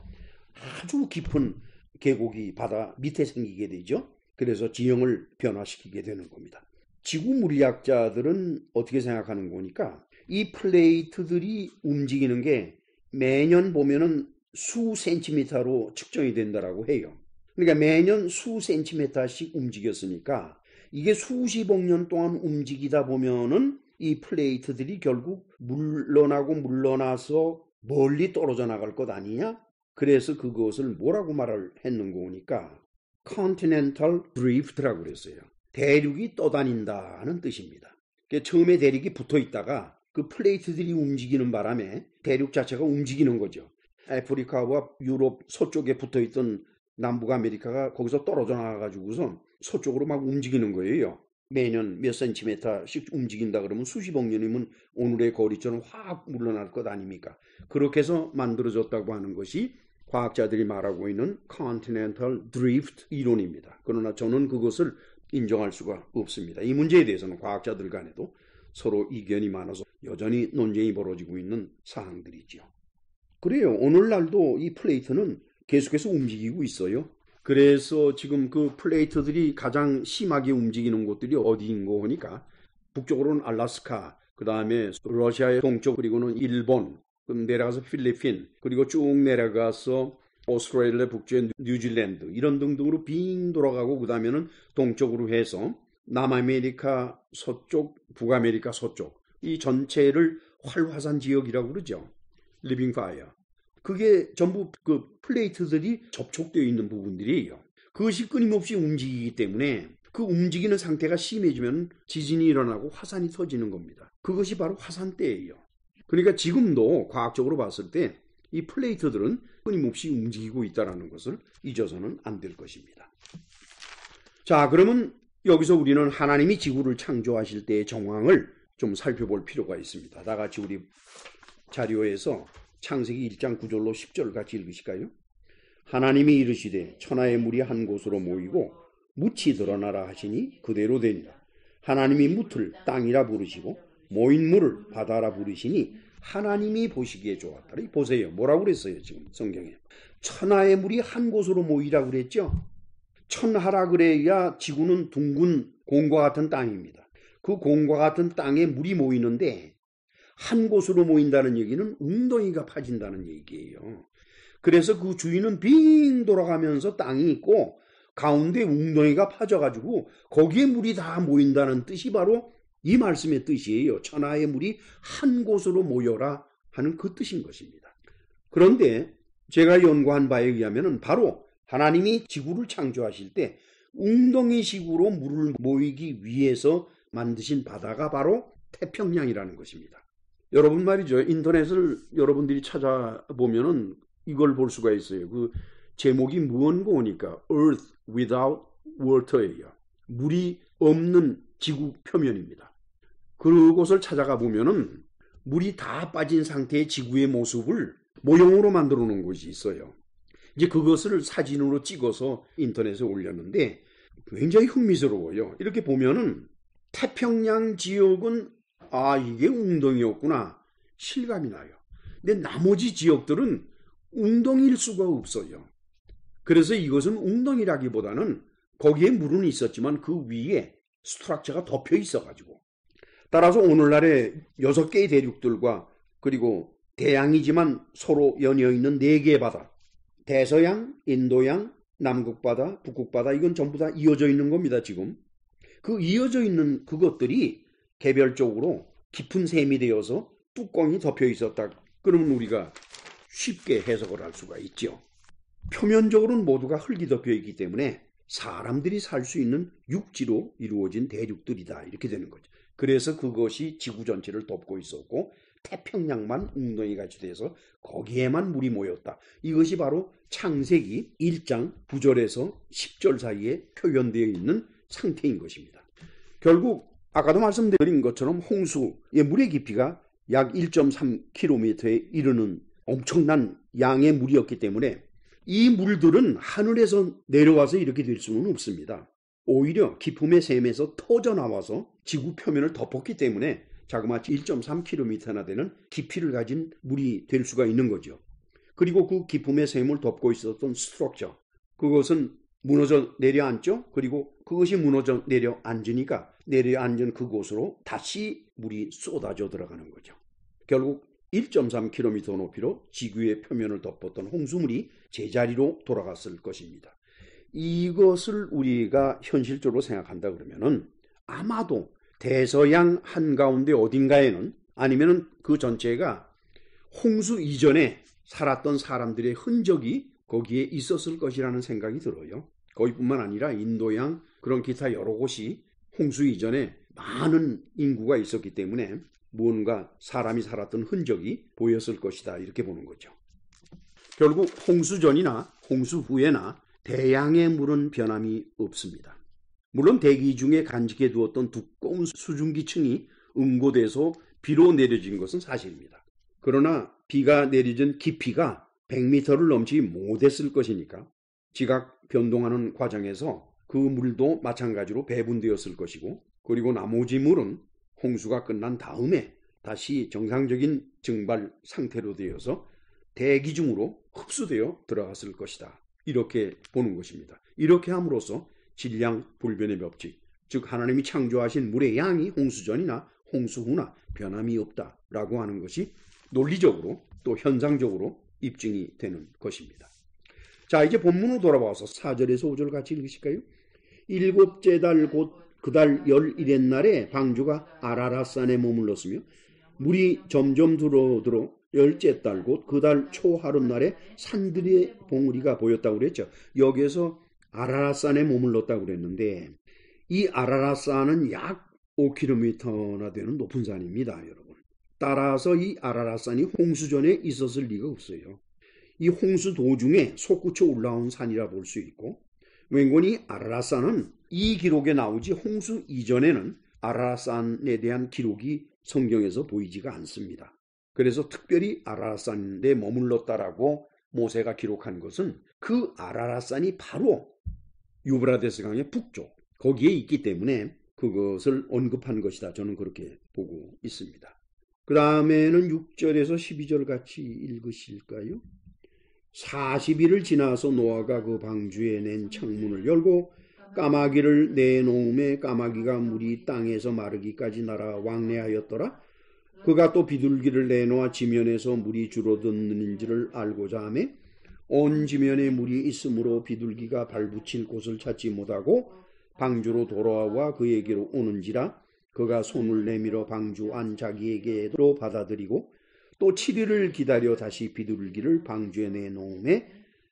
아주 깊은 계곡이 바다 밑에 생기게 되죠. 그래서 지형을 변화시키게 되는 겁니다. 지구 물리학자들은 어떻게 생각하는 거니까 이 플레이트들이 움직이는 게 매년 보면은 수 센티미터로 측정이 된다라고 해요. 그러니까 매년 수 센티미터씩 움직였으니까 이게 수십억 년 동안 움직이다 보면은 이 플레이트들이 결국 물러나서 멀리 떨어져 나갈 것 아니냐? 그래서 그것을 뭐라고 말을 했는 거니까 continental drift라고 그랬어요. 대륙이 떠다닌다는 뜻입니다. 처음에 대륙이 붙어 있다가 그 플레이트들이 움직이는 바람에 대륙 자체가 움직이는 거죠. 아프리카와 유럽 서쪽에 붙어 있던 남북 아메리카가 거기서 떨어져 나가가지고서 서쪽으로 막 움직이는 거예요. 매년 몇 센티미터씩 움직인다 그러면 수십억 년이면 오늘의 거리처럼 확 물러날 것 아닙니까? 그렇게 해서 만들어졌다고 하는 것이 과학자들이 말하고 있는 continental drift 이론입니다. 그러나 저는 그것을 인정할 수가 없습니다. 이 문제에 대해서는 과학자들 간에도 서로 이견이 많아서 여전히 논쟁이 벌어지고 있는 사항들이죠. 그래요. 오늘날도 이 플레이트는 계속해서 움직이고 있어요. 그래서 지금 그 플레이트들이 가장 심하게 움직이는 곳들이 어디인 거 보니까 북쪽으로는 알래스카, 그 다음에 러시아의 동쪽, 그리고는 일본, 그럼 내려가서 필리핀, 그리고 쭉 내려가서 오스트레일리아 북쪽의 뉴질랜드 이런 등등으로 빙 돌아가고 그 다음에는 동쪽으로 해서 남아메리카 서쪽, 북아메리카 서쪽 이 전체를 활화산 지역이라고 그러죠. 리빙 파이어. 그게 전부 그 플레이트들이 접촉되어 있는 부분들이에요. 그것이 끊임없이 움직이기 때문에 그 움직이는 상태가 심해지면 지진이 일어나고 화산이 터지는 겁니다. 그것이 바로 화산대예요. 그러니까 지금도 과학적으로 봤을 때 이 플레이트들은 끊임없이 움직이고 있다는 것을 잊어서는 안 될 것입니다. 자, 그러면 여기서 우리는 하나님이 지구를 창조하실 때의 정황을 좀 살펴볼 필요가 있습니다. 다 같이 우리 자료에서 창세기 1장 9절로 10절 같이 읽으실까요? 하나님이 이르시되 천하의 물이 한 곳으로 모이고 묻이 드러나라 하시니 그대로 되니라. 하나님이 묻을 땅이라 부르시고 모인 물을 바다라 부르시니 하나님이 보시기에 좋았다. 보세요. 뭐라고 그랬어요 지금 성경에. 천하의 물이 한 곳으로 모이라고 그랬죠. 천하라 그래야 지구는 둥근 공과 같은 땅입니다. 그 공과 같은 땅에 물이 모이는데 한 곳으로 모인다는 얘기는 웅덩이가 파진다는 얘기예요. 그래서 그 주위는 빙 돌아가면서 땅이 있고 가운데 웅덩이가 파져가지고 거기에 물이 다 모인다는 뜻이 바로 이 말씀의 뜻이에요. 천하의 물이 한 곳으로 모여라 하는 그 뜻인 것입니다. 그런데 제가 연구한 바에 의하면 바로 하나님이 지구를 창조하실 때 웅덩이식으로 물을 모이기 위해서 만드신 바다가 바로 태평양이라는 것입니다. 여러분 말이죠. 인터넷을 여러분들이 찾아보면은 이걸 볼 수가 있어요. 그 제목이 무언고니까 Earth Without Water예요. 물이 없는 지구 표면입니다. 그곳을 찾아가 보면은 물이 다 빠진 상태의 지구의 모습을 모형으로 만들어 놓은 곳이 있어요. 이제 그것을 사진으로 찍어서 인터넷에 올렸는데 굉장히 흥미스러워요. 이렇게 보면은 태평양 지역은 이게 웅덩이였구나 실감이 나요. 근데 나머지 지역들은 웅덩이일 수가 없어요. 그래서 이것은 웅덩이라기보다는 거기에 물은 있었지만 그 위에 스트럭처가 덮여 있어가지고 따라서 오늘날의 6개의 대륙들과 그리고 대양이지만 서로 연이어있는 4개의 바다 대서양, 인도양, 남극바다, 북극바다 이건 전부 다 이어져 있는 겁니다. 지금 그 이어져 있는 그것들이 개별적으로 깊은 샘이 되어서 뚜껑이 덮여 있었다. 그러면 우리가 쉽게 해석을 할 수가 있죠. 표면적으로는 모두가 흙이 덮여 있기 때문에 사람들이 살 수 있는 육지로 이루어진 대륙들이다. 이렇게 되는 거죠. 그래서 그것이 지구 전체를 덮고 있었고 태평양만 웅덩이같이 돼서 거기에만 물이 모였다. 이것이 바로 창세기 1장 9절에서 10절 사이에 표현되어 있는 상태인 것입니다. 결국 아까도 말씀드린 것처럼 홍수의 물의 깊이가 약 1.3km에 이르는 엄청난 양의 물이었기 때문에 이 물들은 하늘에서 내려와서 이렇게 될 수는 없습니다. 오히려 깊음의 샘에서 터져나와서 지구 표면을 덮었기 때문에 자그마치 1.3km나 되는 깊이를 가진 물이 될 수가 있는 거죠. 그리고 그 깊음의 샘을 덮고 있었던 스트럭처, 그것은 무너져 내려앉죠. 그리고 그것이 무너져 내려앉으니까 내려앉은 그곳으로 다시 물이 쏟아져 들어가는 거죠. 결국 1.3km 높이로 지구의 표면을 덮었던 홍수물이 제자리로 돌아갔을 것입니다. 이것을 우리가 현실적으로 생각한다 그러면은 아마도 대서양 한가운데 어딘가에는 아니면은 그 전체가 홍수 이전에 살았던 사람들의 흔적이 거기에 있었을 것이라는 생각이 들어요. 거기뿐만 아니라 인도양 그런 기타 여러 곳이 홍수 이전에 많은 인구가 있었기 때문에 무언가 사람이 살았던 흔적이 보였을 것이다 이렇게 보는 거죠. 결국 홍수 전이나 홍수 후에나 대양의 물은 변함이 없습니다. 물론 대기 중에 간직해 두었던 두꺼운 수증기층이 응고돼서 비로 내려진 것은 사실입니다. 그러나 비가 내려진 깊이가 100m를 넘지 못했을 것이니까 지각 변동하는 과정에서 그 물도 마찬가지로 배분되었을 것이고 그리고 나머지 물은 홍수가 끝난 다음에 다시 정상적인 증발 상태로 되어서 대기 중으로 흡수되어 들어갔을 것이다. 이렇게 보는 것입니다. 이렇게 함으로써 질량 불변의 법칙, 즉 하나님이 창조하신 물의 양이 홍수 전이나 홍수 후나 변함이 없다라고 하는 것이 논리적으로 또 현상적으로 입증이 되는 것입니다. 자, 이제 본문으로 돌아와서 4절에서 5절 같이 읽으실까요? 일곱째 달 곧 그 달 11의 날에 방주가 아라랏산에 머물렀으며 물이 점점 들어 열째 달 곧 그 달 초하룻날에 산들의 봉우리가 보였다고 그랬죠. 여기에서 아라랏산에 머물렀다고 그랬는데 이 아라랏산은 약 5km나 되는 높은 산입니다, 여러분. 따라서 이 아라랏산이 홍수 전에 있었을 리가 없어요. 이 홍수 도중에 솟구쳐 올라온 산이라 볼 수 있고 웬건이 아라랏산은 이 기록에 나오지 홍수 이전에는 아라랏산에 대한 기록이 성경에서 보이지가 않습니다. 그래서 특별히 아라랏산에 머물렀다라고 모세가 기록한 것은 그 아라랏산이 바로 유브라데스 강의 북쪽 거기에 있기 때문에 그것을 언급한 것이다. 저는 그렇게 보고 있습니다. 그 다음에는 6절에서 12절 같이 읽으실까요? 40일을 지나서 노아가 그 방주에 낸 창문을 열고 까마귀를 내놓음에 까마귀가 물이 땅에서 마르기까지 날아 왕래하였더라. 그가 또 비둘기를 내놓아 지면에서 물이 줄어드는지를 알고자 하며 온 지면에 물이 있으므로 비둘기가 발붙일 곳을 찾지 못하고 방주로 돌아와 그에게로 오는지라. 그가 손을 내밀어 방주 자기에게로 받아들이고 또 7일을 기다려 다시 비둘기를 방주에 내놓음에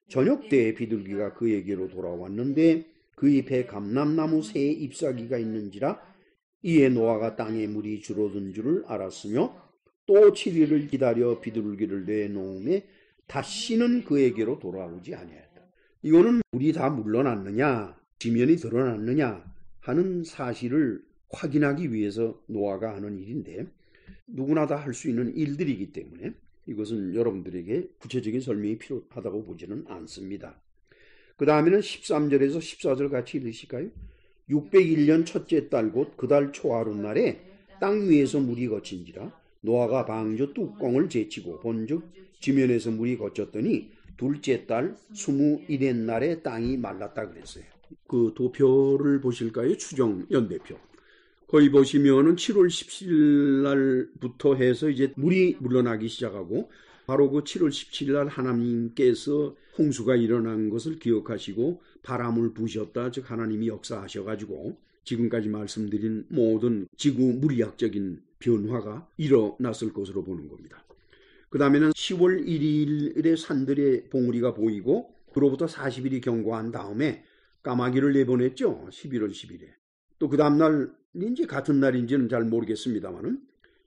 저녁 때에 비둘기가 그에게로 돌아왔는데 그 잎에 감람나무 새 잎사귀가 있는지라 이에 노아가 땅에 물이 줄어든 줄을 알았으며 또 7일을 기다려 비둘기를 내놓음에 다시는 그에게로 돌아오지 아니하였다. 이거는 물이 다 물러났느냐, 지면이 드러났느냐 하는 사실을 확인하기 위해서 노아가 하는 일인데 누구나 다 할 수 있는 일들이기 때문에 이것은 여러분들에게 구체적인 설명이 필요하다고 보지는 않습니다. 그 다음에는 13절에서 14절 같이 읽으실까요? 601년 첫째 달 곧 그 달 초하룻날에 땅 위에서 물이 거친지라 노아가 방주 뚜껑을 제치고 본즉 지면에서 물이 거쳤더니 둘째 달 21의 날에 땅이 말랐다 그랬어요. 그 도표를 보실까요? 추정 연대표. 거기 보시면은 7월 17일 날부터 해서 이제 물이 물러나기 시작하고 바로 그 7월 17일 날 하나님께서 홍수가 일어난 것을 기억하시고 바람을 부으셨다. 즉 하나님이 역사하셔가지고 지금까지 말씀드린 모든 지구 물리학적인 변화가 일어났을 것으로 보는 겁니다. 그 다음에는 10월 1일에 산들의 봉우리가 보이고 그로부터 40일이 경과한 다음에 까마귀를 내보냈죠. 11월 10일에. 또 그 다음날 이제 같은 날인지는 잘 모르겠습니다만은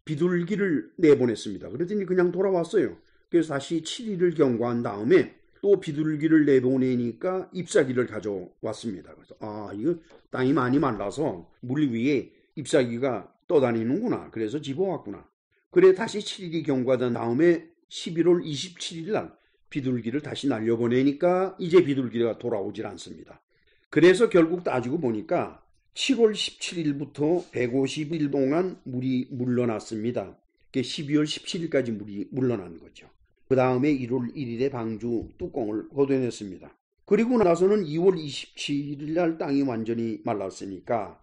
비둘기를 내보냈습니다. 그랬더니 그냥 돌아왔어요. 그래서 다시 7일을 경과한 다음에 또 비둘기를 내보내니까 잎사귀를 가져왔습니다. 그래서 이거 땅이 많이 말라서 물 위에 잎사귀가 떠다니는구나. 그래서 집어왔구나. 그래 다시 7일이 경과된 다음에 11월 27일 날 비둘기를 다시 날려보내니까 이제 비둘기가 돌아오질 않습니다. 그래서 결국 따지고 보니까 7월 17일부터 150일 동안 물이 물러났습니다. 12월 17일까지 물이 물러난 거죠. 그 다음에 1월 1일에 방주 뚜껑을 걷어냈습니다. 그리고 나서는 2월 27일 날 땅이 완전히 말랐으니까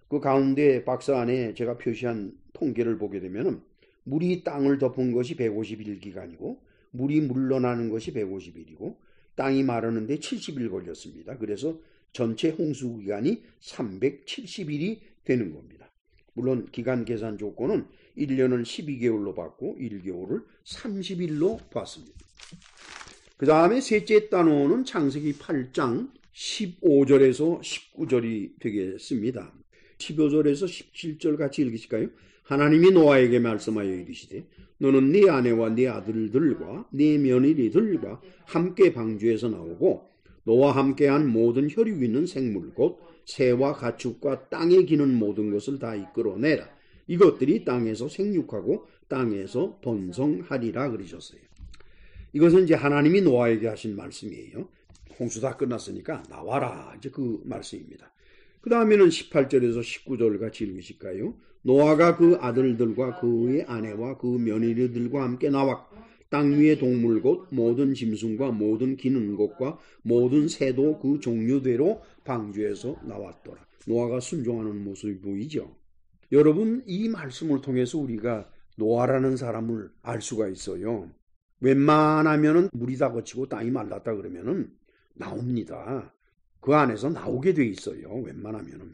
그 가운데 박스 안에 제가 표시한 통계를 보게 되면 물이 땅을 덮은 것이 150일 기간이고 물이 물러나는 것이 150일이고 땅이 마르는데 70일 걸렸습니다. 그래서 전체 홍수 기간이 370일이 되는 겁니다. 물론 기간 계산 조건은 1년을 12개월로 받고 1개월을 30일로 봤습니다. 그 다음에 셋째 단어는 창세기 8장 15절에서 19절이 되겠습니다. 15절에서 17절 같이 읽으실까요? 하나님이 노아에게 말씀하여 이르시되 너는 네 아내와 네 아들들과 네 며느리들과 함께 방주에서 나오고 너와 함께한 모든 혈육 있는 생물 곧 새와 가축과 땅에 기는 모든 것을 다 이끌어내라. 이것들이 땅에서 생육하고 땅에서 번성하리라 그러셨어요. 이것은 이제 하나님이 노아에게 하신 말씀이에요. 홍수 다 끝났으니까 나와라. 이제 그 말씀입니다. 그 다음에는 18절에서 19절 같이 읽으실까요? 노아가 그 아들들과 그의 아내와 그 며느리들과 함께 나왔고 땅 위의 동물 곧 모든 짐승과 모든 기는 것과 모든 새도 그 종류대로 방주에서 나왔더라. 노아가 순종하는 모습이 보이죠. 여러분 이 말씀을 통해서 우리가 노아라는 사람을 알 수가 있어요. 웬만하면은 물이 다 거치고 땅이 말랐다 그러면은 나옵니다. 그 안에서 나오게 돼 있어요. 웬만하면은.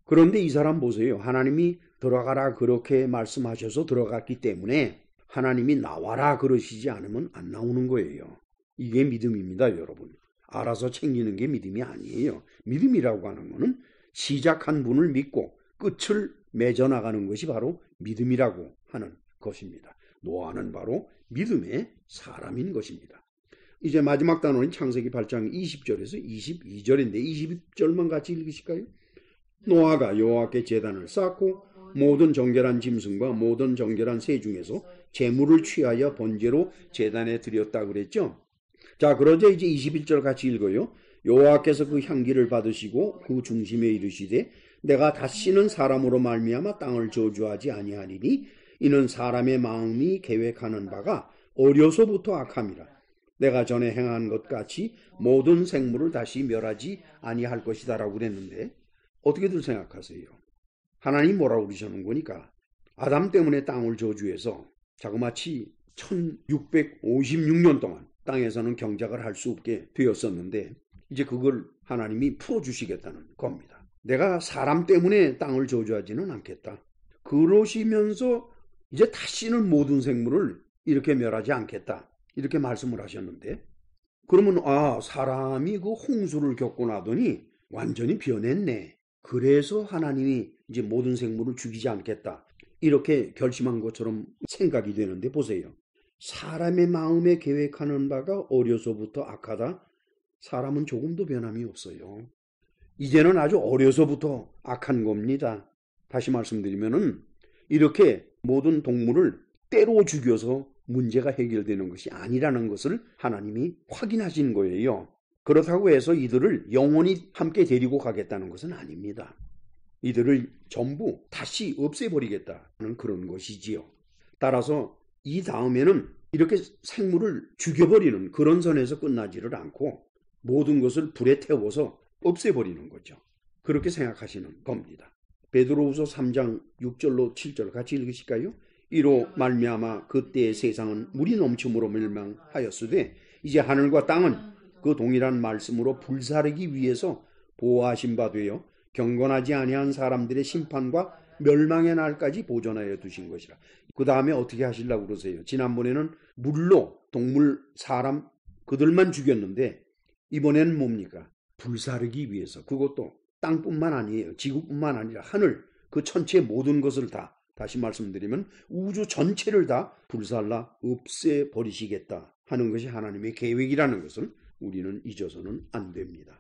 그런데 이 사람 보세요. 하나님이 들어가라 그렇게 말씀하셔서 들어갔기 때문에 하나님이 나와라 그러시지 않으면 안 나오는 거예요. 이게 믿음입니다, 여러분. 알아서 챙기는 게 믿음이 아니에요. 믿음이라고 하는 거는 시작한 분을 믿고 끝을 맺어 나가는 것이 바로 믿음이라고 하는 것입니다. 노아는 바로 믿음의 사람인 것입니다. 이제 마지막 단어는 창세기 8장 20절에서 22절인데 20절만 같이 읽으실까요? 노아가 여호와께 제단을 쌓고 모든 정결한 짐승과 모든 정결한 새 중에서 제물을 취하여 번제로 제단에 드렸다 그랬죠. 자, 그러자 이제 21절 같이 읽어요. 여호와께서 그 향기를 받으시고 그 중심에 이르시되 내가 다시는 사람으로 말미암아 땅을 저주하지 아니하리니 이는 사람의 마음이 계획하는 바가 어려서부터 악함이라. 내가 전에 행한 것 같이 모든 생물을 다시 멸하지 아니할 것이다 라고 그랬는데 어떻게들 생각하세요? 하나님 뭐라고 그러시는 거니까 아담 때문에 땅을 저주해서 자그마치 1656년 동안 땅에서는 경작을 할 수 없게 되었었는데 이제 그걸 하나님이 풀어주시겠다는 겁니다. 내가 사람 때문에 땅을 저주하지는 않겠다. 그러시면서 이제 다시는 모든 생물을 이렇게 멸하지 않겠다. 이렇게 말씀을 하셨는데, 그러면 사람이 그 홍수를 겪고 나더니 완전히 변했네. 그래서 하나님이 이제 모든 생물을 죽이지 않겠다. 이렇게 결심한 것처럼 생각이 되는데, 보세요. 사람의 마음에 계획하는 바가 어려서부터 악하다. 사람은 조금도 변함이 없어요. 이제는 아주 어려서부터 악한 겁니다. 다시 말씀드리면은 이렇게 모든 동물을 때로 죽여서 문제가 해결되는 것이 아니라는 것을 하나님이 확인하신 거예요. 그렇다고 해서 이들을 영원히 함께 데리고 가겠다는 것은 아닙니다. 이들을 전부 다시 없애버리겠다는 그런 것이지요. 따라서 이 다음에는 이렇게 생물을 죽여버리는 그런 선에서 끝나지를 않고 모든 것을 불에 태워서 없애버리는 거죠. 그렇게 생각하시는 겁니다. 베드로후서 3장 6절로 7절 같이 읽으실까요? 이로 말미암아 그때의 세상은 물이 넘침으로 멸망하였으되 이제 하늘과 땅은 그 동일한 말씀으로 불사르기 위해서 보호하신 바 되어 경건하지 아니한 사람들의 심판과 멸망의 날까지 보존하여 두신 것이라. 그 다음에 어떻게 하시려고 그러세요? 지난번에는 물로 동물, 사람 그들만 죽였는데 이번에는 뭡니까? 불사르기 위해서. 그것도 땅뿐만 아니에요. 지구뿐만 아니라 하늘, 그 천체 모든 것을 다, 다시 말씀드리면 우주 전체를 다 불살라 없애버리시겠다 하는 것이 하나님의 계획이라는 것을 우리는 잊어서는 안 됩니다.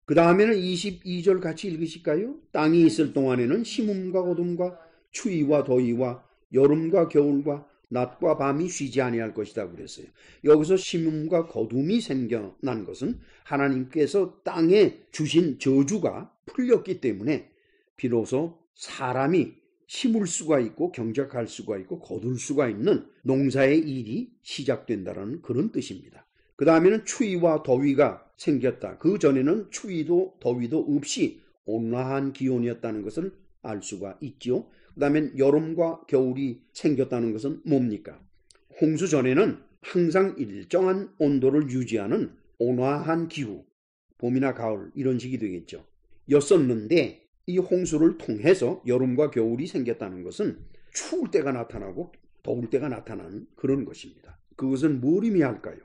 그 다음에는 22절 같이 읽으실까요? 땅이 있을 동안에는 심음과 거둠과 추위와 더위와 여름과 겨울과 낮과 밤이 쉬지 아니할 것이다 그랬어요. 여기서 심음과 거둠이 생겨난 것은 하나님께서 땅에 주신 저주가 풀렸기 때문에 비로소 사람이 심을 수가 있고 경작할 수가 있고 거둘 수가 있는 농사의 일이 시작된다는 그런 뜻입니다. 그 다음에는 추위와 더위가 생겼다. 그 전에는 추위도 더위도 없이 온화한 기온이었다는 것을 알 수가 있죠. 그 다음에 여름과 겨울이 생겼다는 것은 뭡니까? 홍수 전에는 항상 일정한 온도를 유지하는 온화한 기후, 봄이나 가을 이런 식이 되겠죠. 였었는데 이 홍수를 통해서 여름과 겨울이 생겼다는 것은 추울 때가 나타나고 더울 때가 나타나는 그런 것입니다. 그것은 뭘 의미할까요?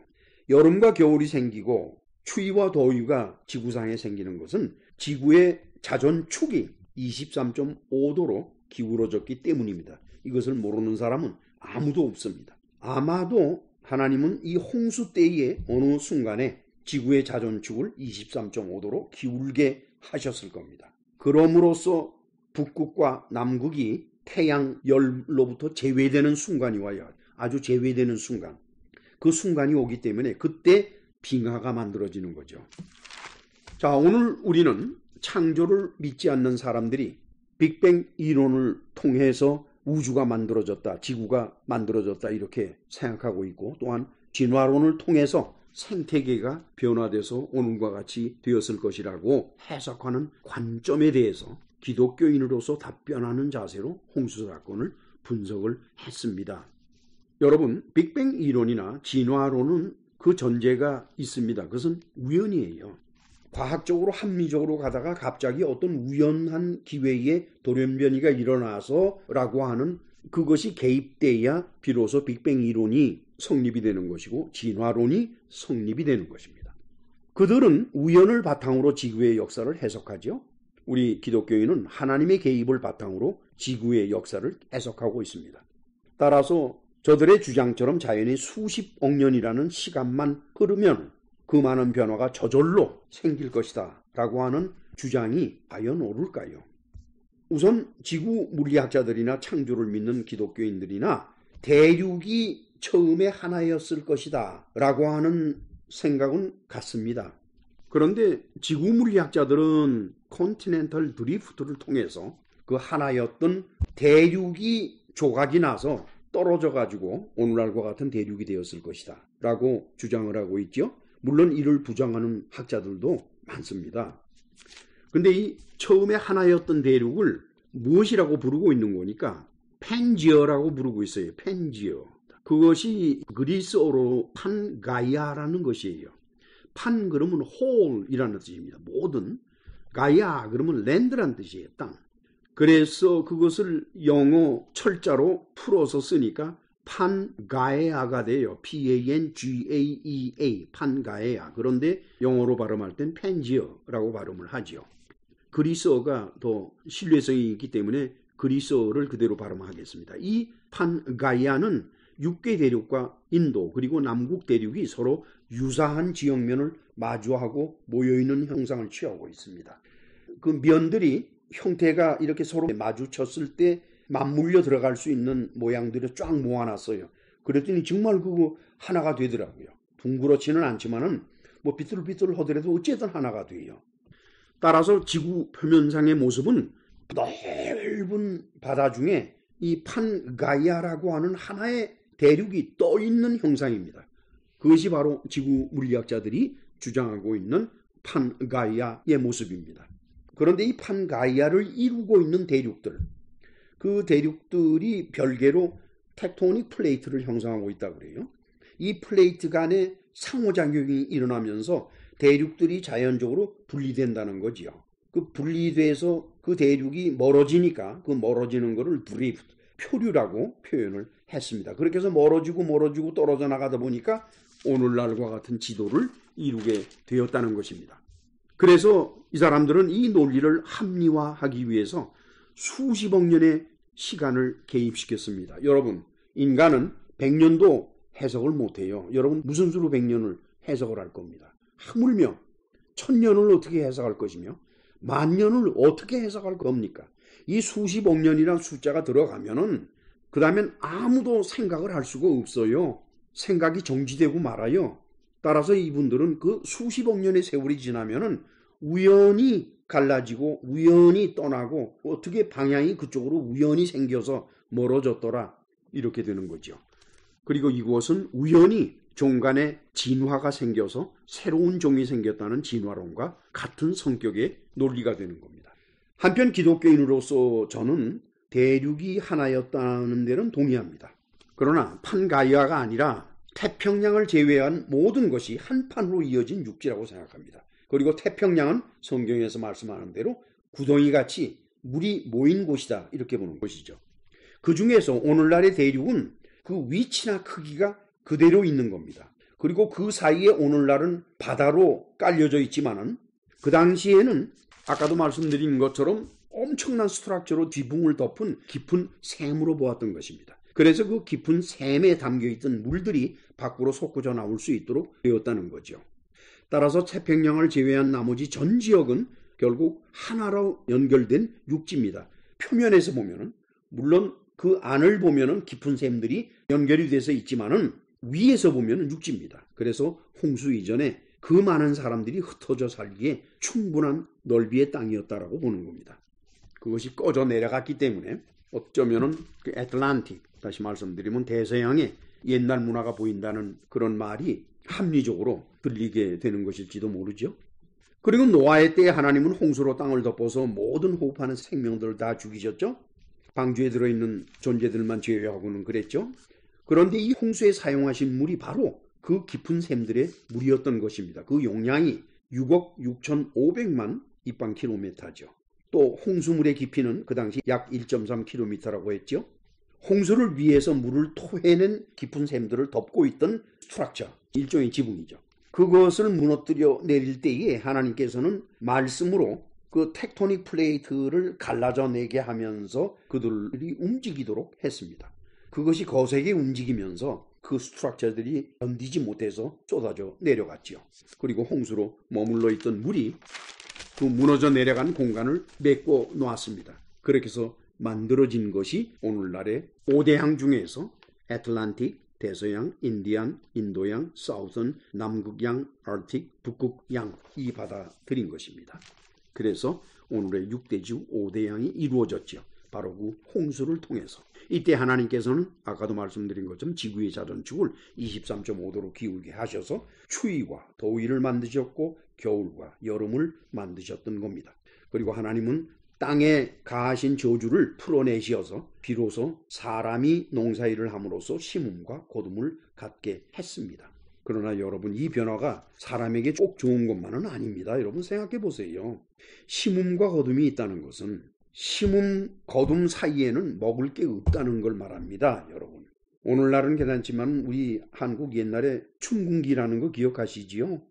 여름과 겨울이 생기고 추위와 더위가 지구상에 생기는 것은 지구의 자전축이 23.5도로 기울어졌기 때문입니다. 이것을 모르는 사람은 아무도 없습니다. 아마도 하나님은 이 홍수 때의 어느 순간에 지구의 자전축을 23.5도로 기울게 하셨을 겁니다. 그럼으로써 북극과 남극이 태양 열로부터 제외되는 순간이 와요. 아주 제외되는 순간. 그 순간이 오기 때문에 그때 빙하가 만들어지는 거죠. 자, 오늘 우리는 창조를 믿지 않는 사람들이 빅뱅 이론을 통해서 우주가 만들어졌다, 지구가 만들어졌다 이렇게 생각하고 있고, 또한 진화론을 통해서 생태계가 변화돼서 오늘과 같이 되었을 것이라고 해석하는 관점에 대해서 기독교인으로서 답변하는 자세로 홍수 사건을 분석을 했습니다. 여러분, 빅뱅 이론이나 진화론은 그 전제가 있습니다. 그것은 우연이에요. 과학적으로 합리적으로 가다가 갑자기 어떤 우연한 기회에 돌연변이가 일어나서 라고 하는 그것이 개입돼야 비로소 빅뱅 이론이 성립이 되는 것이고 진화론이 성립이 되는 것입니다. 그들은 우연을 바탕으로 지구의 역사를 해석하죠. 우리 기독교인은 하나님의 개입을 바탕으로 지구의 역사를 해석하고 있습니다. 따라서 저들의 주장처럼 자연이 수십억 년이라는 시간만 흐르면 그 많은 변화가 저절로 생길 것이다 라고 하는 주장이 과연 옳을까요? 우선 지구 물리학자들이나 창조를 믿는 기독교인들이나 대륙이 처음에 하나였을 것이다 라고 하는 생각은 같습니다. 그런데 지구 물리학자들은 컨티넨털 드리프트를 통해서 그 하나였던 대륙이 조각이 나서 떨어져 가지고 오늘날과 같은 대륙이 되었을 것이다 라고 주장을 하고 있죠. 물론 이를 부정하는 학자들도 많습니다. 근데 이 처음에 하나였던 대륙을 무엇이라고 부르고 있는 거니까 펜지어라고 부르고 있어요. 펜지어. 그것이 그리스어로 판가이아라는 것이에요. 판 그러면 홀이라는 뜻입니다. 모든. 가이아 그러면 랜드라는 뜻이에요. 땅. 그래서 그것을 영어 철자로 풀어서 쓰니까 판가에아가 돼요. Pangaea, 판가에아. 그런데 영어로 발음할 땐 펜지어라고 발음을 하지요. 그리스어가 더 신뢰성이 있기 때문에 그리스어를 그대로 발음하겠습니다. 이 판가이아는 육계 대륙과 인도 그리고 남극 대륙이 서로 유사한 지형면을 마주하고 모여있는 형상을 취하고 있습니다. 그 면들이 형태가 이렇게 서로 마주쳤을 때 맞물려 들어갈 수 있는 모양들을 쫙 모아놨어요. 그랬더니 정말 그거 하나가 되더라고요. 둥그렇지는 않지만은 뭐 비뚤비뚤 하더라도 어쨌든 하나가 돼요. 따라서 지구 표면상의 모습은 넓은 바다 중에 이 판가이아라고 하는 하나의 대륙이 떠 있는 형상입니다. 그것이 바로 지구 물리학자들이 주장하고 있는 판가이아의 모습입니다. 그런데 이 판가이아를 이루고 있는 대륙들, 그 대륙들이 별개로 텍토닉 플레이트를 형성하고 있다고 그래요. 이 플레이트 간에 상호작용이 일어나면서 대륙들이 자연적으로 분리된다는 거지요. 그 분리돼서 그 대륙이 멀어지니까 그 멀어지는 거를 드리프트, 표류라고 표현을 했습니다. 그렇게 해서 멀어지고 떨어져 나가다 보니까 오늘날과 같은 지도를 이루게 되었다는 것입니다. 그래서 이 사람들은 이 논리를 합리화하기 위해서 수십억 년의 시간을 개입시켰습니다. 여러분, 인간은 100년도 해석을 못해요. 여러분, 무슨 수로 100년을 해석을 할 겁니다. 하물며 1000년을 어떻게 해석할 것이며 10,000년을 어떻게 해석할 겁니까? 이 수십억 년이라는 숫자가 들어가면은 그 다음엔 아무도 생각을 할 수가 없어요. 생각이 정지되고 말아요. 따라서 이분들은 그 수십억 년의 세월이 지나면은 우연히 갈라지고 우연히 떠나고 어떻게 방향이 그쪽으로 우연히 생겨서 멀어졌더라 이렇게 되는 거죠. 그리고 이것은 우연히 종간에 진화가 생겨서 새로운 종이 생겼다는 진화론과 같은 성격의 논리가 되는 겁니다. 한편 기독교인으로서 저는 대륙이 하나였다는 데는 동의합니다. 그러나 판가이아가 아니라 태평양을 제외한 모든 것이 한 판으로 이어진 육지라고 생각합니다. 그리고 태평양은 성경에서 말씀하는 대로 구덩이같이 물이 모인 곳이다 이렇게 보는 것이죠. 그 중에서 오늘날의 대륙은 그 위치나 크기가 그대로 있는 겁니다. 그리고 그 사이에 오늘날은 바다로 깔려져 있지만은 그 당시에는 아까도 말씀드린 것처럼 엄청난 스트럭처로 지붕을 덮은 깊은 샘으로 보았던 것입니다. 그래서 그 깊은 샘에 담겨있던 물들이 밖으로 솟구져 나올 수 있도록 되었다는 거죠. 따라서 태평양을 제외한 나머지 전 지역은 결국 하나로 연결된 육지입니다. 표면에서 보면은 물론 그 안을 보면은 깊은 샘들이 연결이 돼서 있지만은 위에서 보면은 육지입니다. 그래서 홍수 이전에 그 많은 사람들이 흩어져 살기에 충분한 넓이의 땅이었다라고 보는 겁니다. 그것이 꺼져 내려갔기 때문에 어쩌면은 그 애틀란틱, 다시 말씀드리면 대서양의 옛날 문화가 보인다는 그런 말이 합리적으로 들리게 되는 것일지도 모르죠. 그리고 노아의 때에 하나님은 홍수로 땅을 덮어서 모든 호흡하는 생명들을 다 죽이셨죠. 방주에 들어있는 존재들만 제외하고는 그랬죠. 그런데 이 홍수에 사용하신 물이 바로 그 깊은 샘들의 물이었던 것입니다. 그 용량이 6억 6,500만 입방킬로미터죠. 또 홍수물의 깊이는 그 당시 약 1.3km라고 했죠. 홍수를 위해서 물을 토해낸 깊은 샘들을 덮고 있던 스트럭처, 일종의 지붕이죠. 그것을 무너뜨려 내릴 때에 하나님께서는 말씀으로 그 텍토닉 플레이트를 갈라져 내게 하면서 그들이 움직이도록 했습니다. 그것이 거세게 움직이면서 그 스트럭처들이 견디지 못해서 쏟아져 내려갔죠. 그리고 홍수로 머물러 있던 물이 그 무너져 내려간 공간을 메꿔 놓았습니다. 그렇게 해서 만들어진 것이 오늘날의 5대양 중에서 애틀란틱, 대서양, 인디안, 인도양, 사우선, 남극양, 아르틱, 북극양 이 바다들인 것입니다. 그래서 오늘의 6대지구 5대양이 이루어졌죠. 바로 그 홍수를 통해서. 이때 하나님께서는 아까도 말씀드린 것처럼 지구의 자전축을 23.5도로 기울게 하셔서 추위와 더위를 만드셨고 겨울과 여름을 만드셨던 겁니다. 그리고 하나님은 땅에 가하신 저주를 풀어내시어서 비로소 사람이 농사일을 함으로써 심음과 거둠을 갖게 했습니다. 그러나 여러분, 이 변화가 사람에게 꼭 좋은 것만은 아닙니다. 여러분 생각해 보세요. 심음과 거둠이 있다는 것은 심음, 거둠 사이에는 먹을 게 없다는 걸 말합니다, 여러분. 오늘날은 괜찮지만 우리 한국 옛날에 춘궁기라는 거 기억하시지요?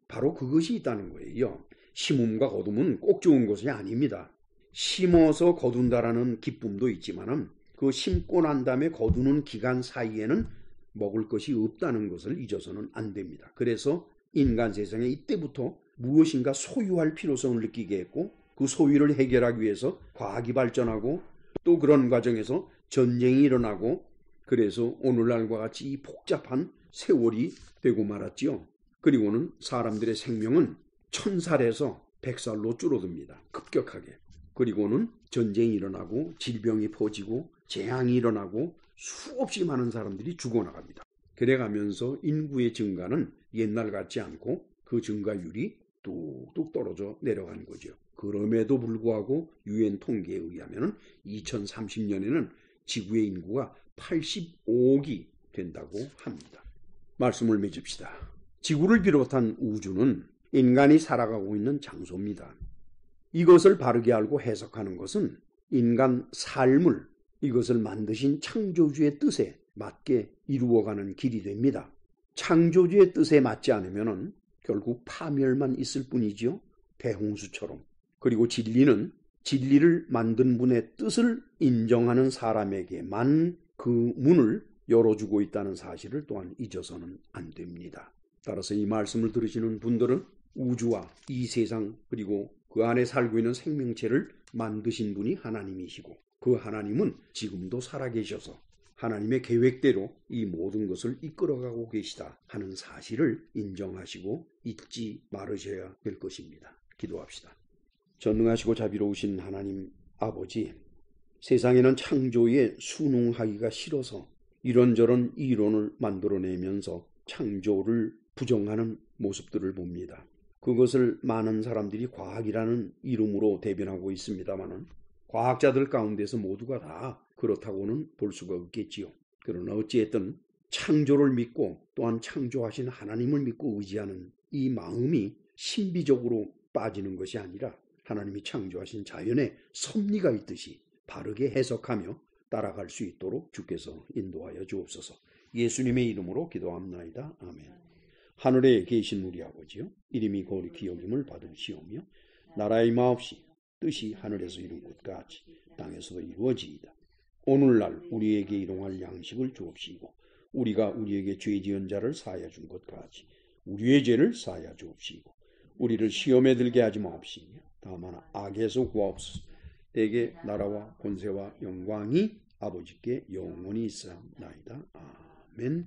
바로 그것이 있다는 거예요. 심음과 거둠은 꼭 좋은 것이 아닙니다. 심어서 거둔다라는 기쁨도 있지만은 그 심고 난 다음에 거두는 기간 사이에는 먹을 것이 없다는 것을 잊어서는 안 됩니다. 그래서 인간 세상에 이때부터 무엇인가 소유할 필요성을 느끼게 했고 그 소유를 해결하기 위해서 과학이 발전하고 또 그런 과정에서 전쟁이 일어나고 그래서 오늘날과 같이 이 복잡한 세월이 되고 말았지요. 그리고는 사람들의 생명은 1000살에서 100살로 줄어듭니다. 급격하게. 그리고는 전쟁이 일어나고 질병이 퍼지고 재앙이 일어나고 수없이 많은 사람들이 죽어나갑니다. 그래가면서 인구의 증가는 옛날 같지 않고 그 증가율이 뚝뚝 떨어져 내려가는 거죠. 그럼에도 불구하고 유엔 통계에 의하면 2030년에는 지구의 인구가 85억이 된다고 합니다. 말씀을 맺읍시다. 지구를 비롯한 우주는 인간이 살아가고 있는 장소입니다. 이것을 바르게 알고 해석하는 것은 인간 삶을 이것을 만드신 창조주의 뜻에 맞게 이루어가는 길이 됩니다. 창조주의 뜻에 맞지 않으면 결국 파멸만 있을 뿐이지요. 대홍수처럼. 그리고 진리는 진리를 만든 분의 뜻을 인정하는 사람에게만 그 문을 열어주고 있다는 사실을 또한 잊어서는 안 됩니다. 따라서 이 말씀을 들으시는 분들은 우주와 이 세상 그리고 그 안에 살고 있는 생명체를 만드신 분이 하나님이시고 그 하나님은 지금도 살아계셔서 하나님의 계획대로 이 모든 것을 이끌어가고 계시다 하는 사실을 인정하시고 잊지 말으셔야 될 것입니다. 기도합시다. 전능하시고 자비로우신 하나님 아버지, 세상에는 창조에 순응하기가 싫어서 이런저런 이론을 만들어내면서 창조를 부정하는 모습들을 봅니다. 그것을 많은 사람들이 과학이라는 이름으로 대변하고 있습니다마는 과학자들 가운데서 모두가 다 그렇다고는 볼 수가 없겠지요. 그러나 어찌했든 창조를 믿고 또한 창조하신 하나님을 믿고 의지하는 이 마음이 신비적으로 빠지는 것이 아니라 하나님이 창조하신 자연의 섭리가 있듯이 바르게 해석하며 따라갈 수 있도록 주께서 인도하여 주옵소서. 예수님의 이름으로 기도합나이다. 아멘. 하늘에 계신 우리 아버지요, 이름이 거룩히 여김을 받으시오며 나라의 마옵시 뜻이 하늘에서 이룬 것 같이 땅에서도 이루어지이다. 오늘날 우리에게 일용할 양식을 주옵시고 우리가 우리에게 죄 지은 자를 사하여 준 것 같이 우리의 죄를 사하여 주옵시고 우리를 시험에 들게 하지 마옵시며 다만 악에서 구하옵소서. 대개 나라와 권세와 영광이 아버지께 영원히 있사옵나이다. 아멘.